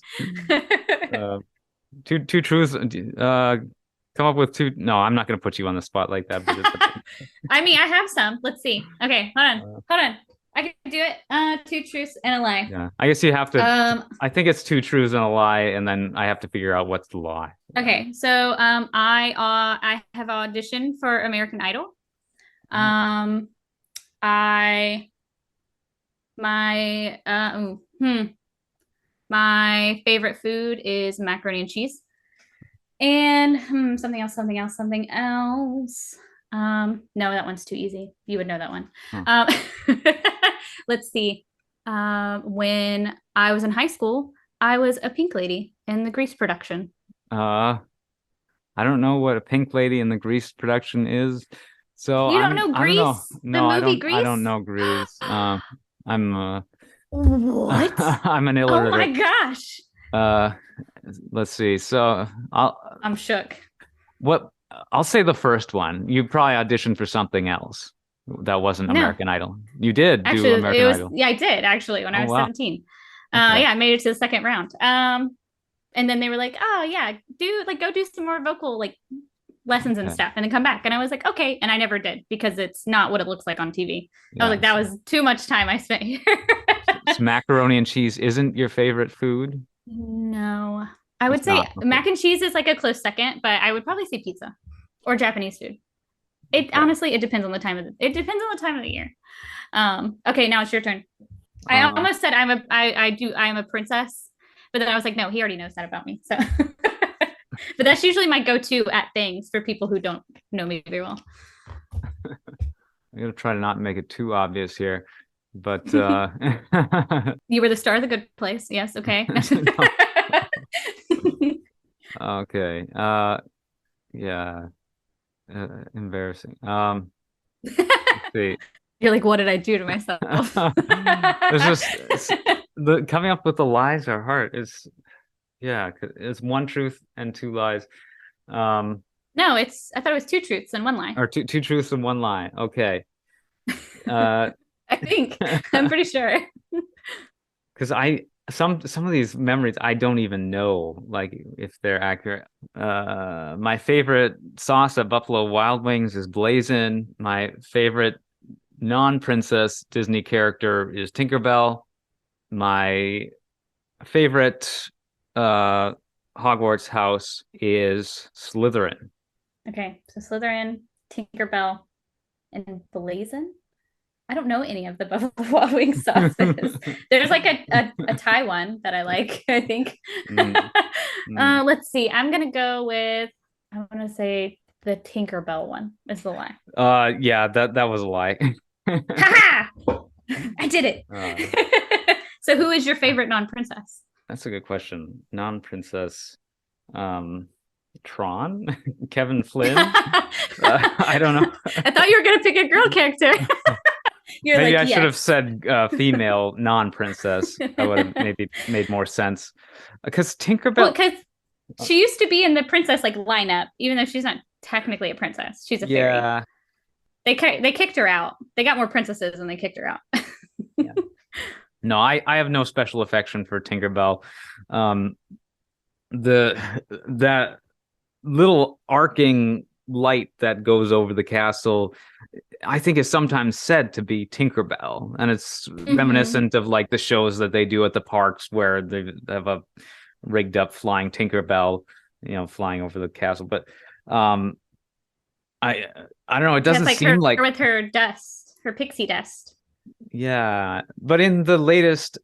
Speaker 2: Two truths. Come up with 2. No, I'm not going to put you on the spot like that. But
Speaker 4: I mean, I have some. Let's see. Okay, hold on. I can do it. 2 truths and a lie.
Speaker 2: Yeah, I guess you have to. I think it's 2 truths and a lie, and then I have to figure out what's the lie.
Speaker 4: Okay, so I have auditioned for American Idol. My favorite food is macaroni and cheese. And something else. No, that one's too easy. You would know that one. Let's see. When I was in high school, I was a pink lady in the Grease production.
Speaker 2: I don't know what a pink lady in the Grease production is. So
Speaker 4: you don't know Grease?
Speaker 2: I don't know. No,
Speaker 4: the movie Grease?
Speaker 2: I don't know Grease. I'm
Speaker 4: what?
Speaker 2: I'm an illiterate.
Speaker 4: Oh my gosh.
Speaker 2: Let's see. So
Speaker 4: I'm shook.
Speaker 2: I'll say the first one. You probably auditioned for something else that wasn't American Idol. You did do American Idol.
Speaker 4: Yeah, I did actually when I was 17.
Speaker 2: Okay.
Speaker 4: Yeah, I made it to the second round. And then they were like, "Oh yeah, go do some more vocal like lessons and stuff, and then come back." And I was like, "Okay," and I never did because it's not what it looks like on TV. Yeah, I was like, that was too much time I spent here.
Speaker 2: So macaroni and cheese isn't your favorite food?
Speaker 4: No, I would say mac and cheese is like a close second, but I would probably say pizza or Japanese food. Honestly, it depends on the time of the year. Okay, now it's your turn. I almost said I'm a princess, but then I was like, no, he already knows that about me. So, but that's usually my go-to at things for people who don't know me very well.
Speaker 2: I'm gonna try to not make it too obvious here, but
Speaker 4: you were the star of the Good Place. Yes. Okay.
Speaker 2: Okay. Yeah. Embarrassing. Let's see.
Speaker 4: You're like, what did I do to myself?
Speaker 2: It's just coming up with the lies are hard. It's 1 truth and 2 lies.
Speaker 4: No, I thought it was 2 truths and 1 lie.
Speaker 2: Or two truths and 1 lie. Okay.
Speaker 4: I think I'm pretty sure.
Speaker 2: Because some of these memories I don't even know like if they're accurate. My favorite sauce at Buffalo Wild Wings is Blazin'. My favorite non-princess Disney character is Tinkerbell. My favorite Hogwarts house is Slytherin.
Speaker 4: Okay, so Slytherin, Tinkerbell, and Blazin'. I don't know any of the Buffalo Wild Wings sauces. There's like a Thai one that I like, I think. Let's see. I'm gonna go with, I want to say the Tinkerbell one is the lie.
Speaker 2: Yeah, that was a lie.
Speaker 4: Ha! I did it. So who is your favorite non-princess?
Speaker 2: That's a good question. Non-princess. Tron? Kevin Flynn? I don't know.
Speaker 4: I thought you were gonna pick a girl character.
Speaker 2: Maybe I should have said female non-princess. That would have maybe made more sense. Because Tinkerbell...
Speaker 4: Well, because she used to be in the princess like lineup, even though she's not technically a princess. She's a fairy.
Speaker 2: Yeah.
Speaker 4: They kicked her out. They got more princesses and they kicked her out.
Speaker 2: Yeah. No, I have no special affection for Tinkerbell. That little arcing light that goes over the castle, I think is sometimes said to be Tinkerbell, and it's reminiscent of like the shows that they do at the parks where they have a rigged up flying Tinkerbell, flying over the castle. But I don't know. It doesn't
Speaker 4: That's like
Speaker 2: seem
Speaker 4: her
Speaker 2: like
Speaker 4: with her dust, her pixie dust.
Speaker 2: yeah. But in the latest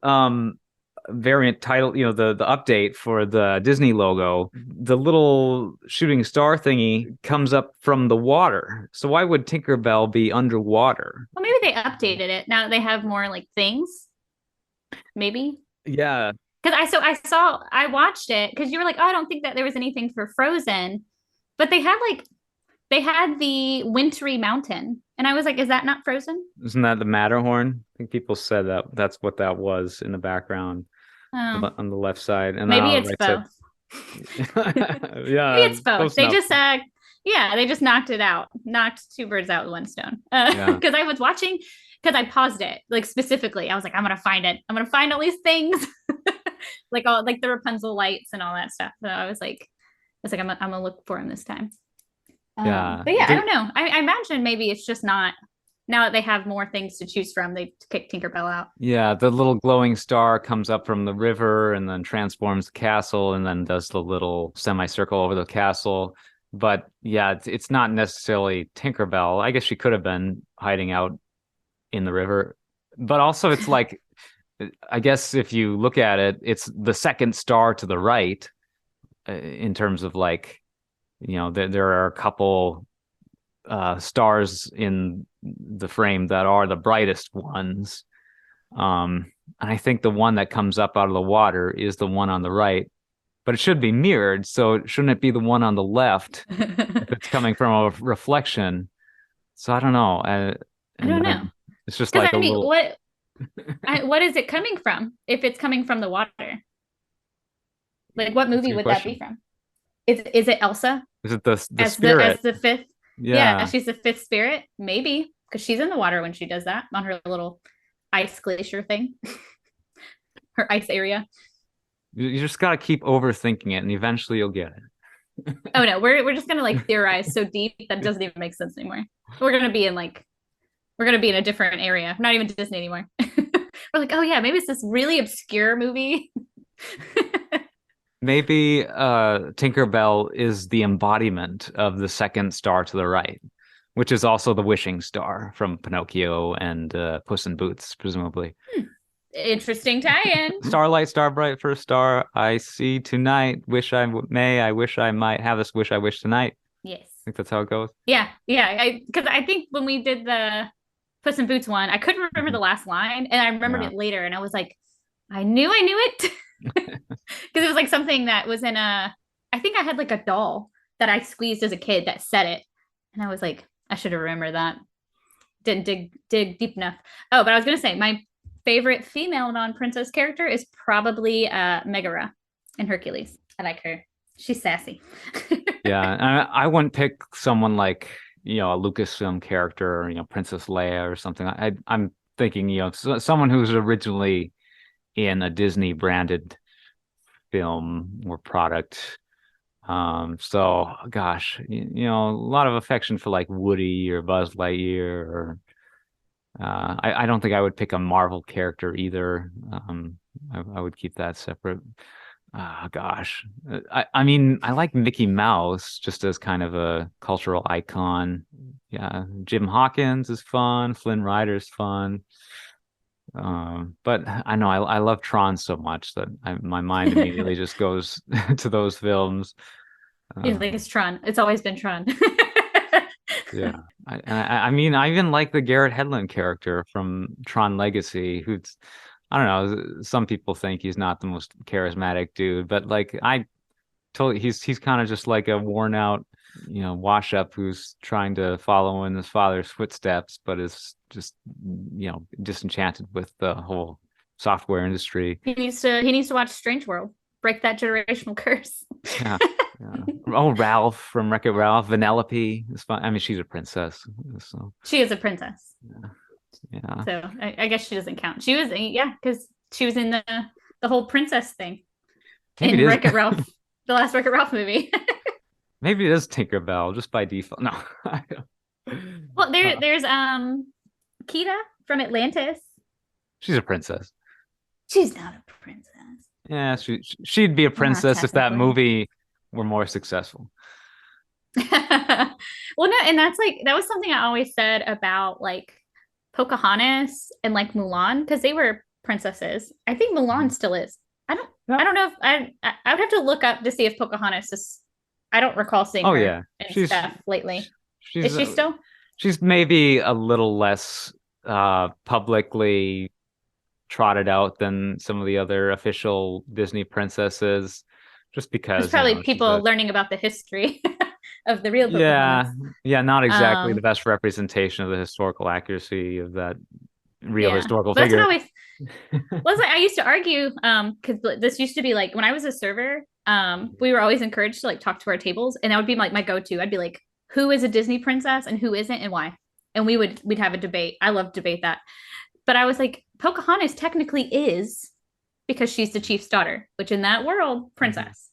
Speaker 2: variant title, the update for the Disney logo, the little shooting star thingy comes up from the water. So why would Tinkerbell be underwater?
Speaker 4: Well, maybe they updated it. Now they have more like things. Maybe.
Speaker 2: Yeah.
Speaker 4: Because I watched it because you were like, oh, I don't think that there was anything for Frozen, but they had the wintry mountain, and I was like, is that not Frozen?
Speaker 2: Isn't that the Matterhorn? I think people said that that's what that was in the background on the left side, and
Speaker 4: maybe
Speaker 2: then
Speaker 4: it's
Speaker 2: right
Speaker 4: both.
Speaker 2: side. Yeah,
Speaker 4: maybe it's both. They
Speaker 2: enough.
Speaker 4: just they just knocked it out, knocked two birds out with one stone. Because I was watching, because I paused it like specifically. I was like, I'm gonna find it. I'm gonna find all these things, like all like the Rapunzel lights and all that stuff. So I was like, I'm gonna look for him this time.
Speaker 2: Yeah.
Speaker 4: But yeah, I don't know. I imagine maybe it's just not, now that they have more things to choose from, they kick Tinkerbell out.
Speaker 2: Yeah, the little glowing star comes up from the river and then transforms the castle and then does the little semicircle over the castle. But yeah, it's not necessarily Tinkerbell. I guess she could have been hiding out in the river. But also it's like, I guess if you look at it, it's the second star to the right in terms of like, there are a couple stars in the frame that are the brightest ones. And I think the one that comes up out of the water is the one on the right, but it should be mirrored. So shouldn't it be the one on the left if it's coming from a reflection? So I don't know.
Speaker 4: I don't know.
Speaker 2: It's just like little...
Speaker 4: what is it coming from? If it's coming from the water, like what movie would that be from? Is it Elsa?
Speaker 2: Is it the spirit?
Speaker 4: As the fifth?
Speaker 2: Yeah,
Speaker 4: she's the fifth spirit, maybe, because she's in the water when she does that on her little ice glacier thing, her ice area.
Speaker 2: You just gotta keep overthinking it, and eventually you'll get it.
Speaker 4: Oh no, we're just gonna like theorize so deep that doesn't even make sense anymore. We're gonna be in a different area, not even Disney anymore. We're like, oh yeah, maybe it's this really obscure movie.
Speaker 2: Maybe Tinkerbell is the embodiment of the second star to the right, which is also the wishing star from Pinocchio and Puss in Boots, presumably.
Speaker 4: Interesting tie-in.
Speaker 2: Starlight, star bright, first star I see tonight. Wish I may, I wish I might have this wish I wish tonight.
Speaker 4: Yes.
Speaker 2: I think that's how it goes.
Speaker 4: Yeah. Because I think when we did the Puss in Boots one, I couldn't remember the last line, and I remembered it later, and I was like, I knew it. Because it was like something that was in I think I had like a doll that I squeezed as a kid that said it, and I was like, I should have remembered that. Didn't dig deep enough. Oh, but I was gonna say my favorite female non-princess character is probably Megara in Hercules. I like her. She's sassy.
Speaker 2: Yeah, I wouldn't pick someone like a Lucasfilm character, or, Princess Leia or something. I'm thinking someone who's originally in a Disney branded film or product. So gosh, a lot of affection for like Woody or Buzz Lightyear, or I don't think I would pick a Marvel character either. I would keep that separate. Gosh, I mean, I like Mickey Mouse just as kind of a cultural icon. Yeah, Jim Hawkins is fun. Flynn Rider's fun. But I know I love Tron so much that my mind immediately just goes to those films.
Speaker 4: I think it's Tron. It's always been Tron.
Speaker 2: Yeah, I mean, I even like the Garrett Hedlund character from Tron Legacy, who's, I don't know, some people think he's not the most charismatic dude, but like he's kind of just like a worn out, wash up who's trying to follow in his father's footsteps, but is just, disenchanted with the whole software industry.
Speaker 4: He needs to watch Strange World, break that generational curse.
Speaker 2: Yeah. Yeah. Oh, Ralph from Wreck-It Ralph. Vanellope is fun. I mean, she's a princess. So
Speaker 4: She is a princess.
Speaker 2: yeah.
Speaker 4: So I guess she doesn't count. She was, yeah, because she was in the whole princess thing
Speaker 2: Maybe
Speaker 4: in
Speaker 2: it is.
Speaker 4: Wreck-It Ralph, the last Wreck-It Ralph movie.
Speaker 2: Maybe it is Tinkerbell just by default. No. I don't-
Speaker 4: Well, there's Kita from Atlantis.
Speaker 2: she's a princess.
Speaker 4: She's not a princess.
Speaker 2: Yeah, she'd be a princess if that
Speaker 4: technically.
Speaker 2: movie were more successful.
Speaker 4: Well, no, and that's like that was something I always said about like Pocahontas and like Mulan because they were princesses. I think Mulan still is.
Speaker 2: Yeah.
Speaker 4: I don't know if I would have to look up to see if Pocahontas is. I don't recall seeing
Speaker 2: Oh
Speaker 4: her
Speaker 2: yeah,
Speaker 4: and stuff lately.
Speaker 2: she's
Speaker 4: Is she still?
Speaker 2: she's maybe a little less publicly trotted out than some of the other official Disney princesses, just
Speaker 4: There's
Speaker 2: because
Speaker 4: probably
Speaker 2: she's
Speaker 4: people learning about the history of the real
Speaker 2: yeah,
Speaker 4: Pocahontas.
Speaker 2: yeah, not exactly the
Speaker 4: Um,
Speaker 2: best representation of the historical accuracy of that real
Speaker 4: yeah,
Speaker 2: historical
Speaker 4: but that's what I
Speaker 2: figure.
Speaker 4: always was like. I used to argue because this used to be like when I was a server, we were always encouraged to like talk to our tables, and that would be like my go-to. I'd be like, who is a Disney princess and who isn't, and why? And we'd have a debate. I love to debate that. But I was like, Pocahontas technically is because she's the chief's daughter, which in that world, princess.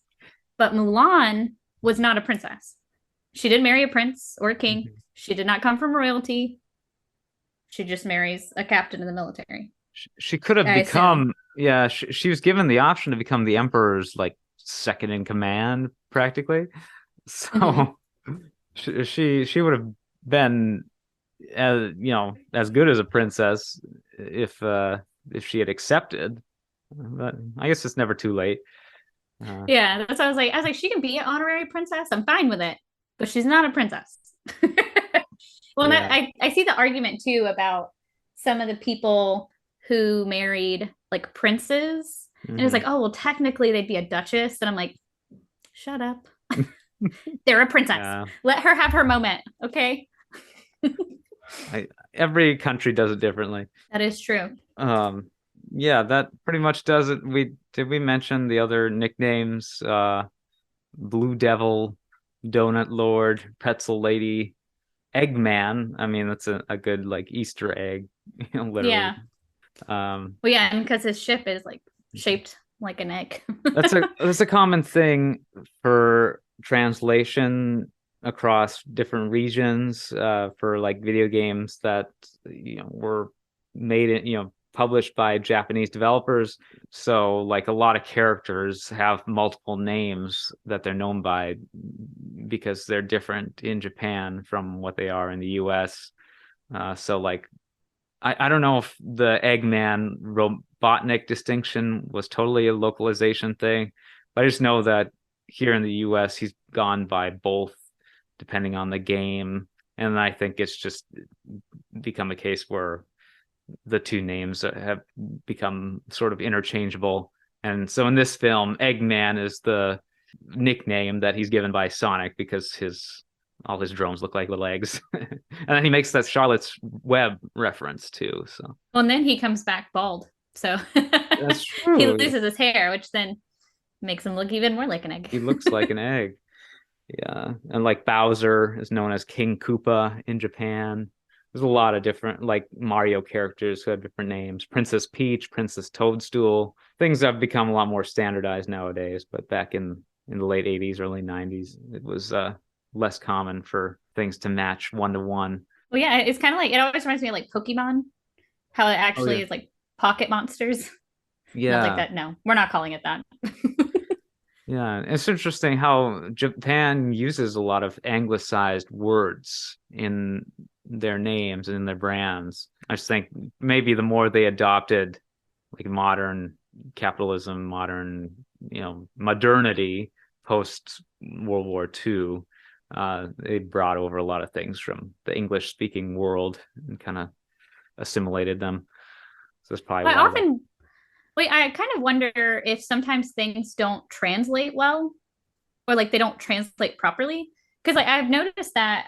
Speaker 4: But Mulan was not a princess. She did marry a prince or a king. She did not come from royalty. She just marries a captain in the military.
Speaker 2: She could have
Speaker 4: I assume.
Speaker 2: become, yeah, she was given the option to become the emperor's like second in command, practically. So she would have been as as good as a princess if she had accepted. But I guess it's never too late.
Speaker 4: Yeah, that's what I was like, she can be an honorary princess. I'm fine with it, but she's not a princess. Well,
Speaker 2: Yeah.
Speaker 4: I see the argument too about some of the people who married like princes, and it's like, oh well, technically they'd be a duchess, and I'm like, shut up. They're a princess.
Speaker 2: Yeah.
Speaker 4: Let her have her moment, okay?
Speaker 2: Every country does it differently.
Speaker 4: That is true.
Speaker 2: Yeah, that pretty much does it. We mention the other nicknames? Blue Devil, Donut Lord, Pretzel Lady, Eggman. I mean, that's a good like Easter egg, literally.
Speaker 4: Yeah. Well, yeah, and because his ship is like shaped like an egg.
Speaker 2: that's a common thing for translation across different regions for like video games that were made in published by Japanese developers. So like a lot of characters have multiple names that they're known by because they're different in Japan from what they are in the US. So like I don't know if the Eggman Robotnik distinction was totally a localization thing, but I just know that here in the US he's gone by both depending on the game. And I think it's just become a case where the two names have become sort of interchangeable. And so in this film, Eggman is the nickname that he's given by Sonic because all his drones look like little eggs. And then he makes that Charlotte's Web reference too. So
Speaker 4: Well, and then he comes back bald. So
Speaker 2: that's true.
Speaker 4: He loses his hair, which then makes him look even more like an egg.
Speaker 2: He looks like an egg. Yeah. And like Bowser is known as King Koopa in Japan. There's a lot of different like Mario characters who have different names. Princess Peach, Princess Toadstool. Things have become a lot more standardized nowadays, but back in the late 80s, early 90s, it was less common for things to match one to one.
Speaker 4: Well, yeah, it's kind of like it always reminds me of like Pokemon, how it actually is like pocket monsters.
Speaker 2: Yeah.
Speaker 4: Not like that. No, we're not calling it that.
Speaker 2: Yeah, it's interesting how Japan uses a lot of anglicized words in their names and in their brands. I just think maybe the more they adopted like modern capitalism, modern, modernity post World War II, they brought over a lot of things from the English speaking world and kind of assimilated them. So that's probably
Speaker 4: I kind of wonder if sometimes things don't translate well or like they don't translate properly. Because like I've noticed that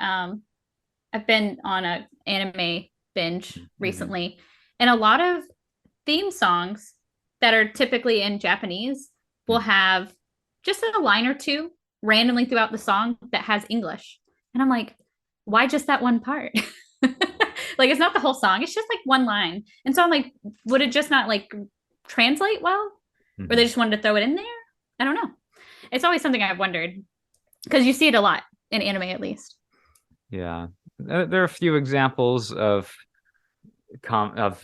Speaker 4: I've been on an anime binge recently, and a lot of theme songs that are typically in Japanese will have just a line or two randomly throughout the song that has English. And I'm like, why just that one part? Like, it's not the whole song. It's just like one line. And so I'm like, would it just not like translate well?
Speaker 2: Mm-hmm.
Speaker 4: Or they just wanted to throw it in there? I don't know. It's always something I've wondered because you see it a lot in anime, at least.
Speaker 2: Yeah, there are a few examples of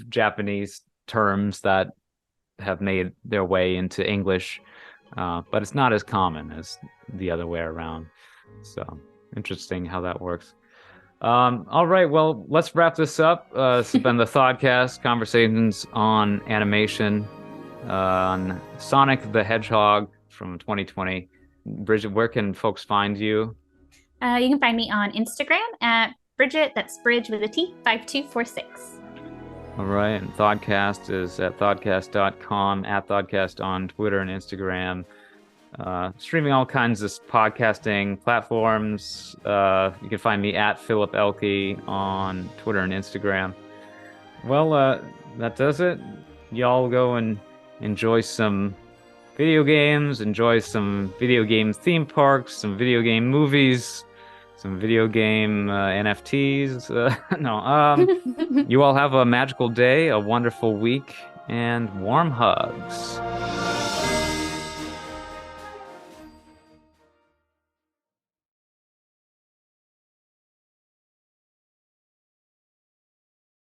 Speaker 2: Japanese terms that have made their way into English, but it's not as common as the other way around. So interesting how that works. All right, well, let's wrap this up. This has been the Thoughtcast, conversations on animation, on Sonic the Hedgehog from 2020. Bridget, where can folks find you?
Speaker 4: You can find me on Instagram at Bridget, that's Bridge with a T, 5246.
Speaker 2: All right, and Thoughtcast is at thoughtcast.com, at Thoughtcast on Twitter and Instagram. Streaming all kinds of podcasting platforms. You can find me at Philip Elke on Twitter and Instagram. Well, that does it. Y'all go and enjoy some video games, enjoy some video game theme parks, some video game movies, some video game NFTs. You all have a magical day, a wonderful week, and warm hugs.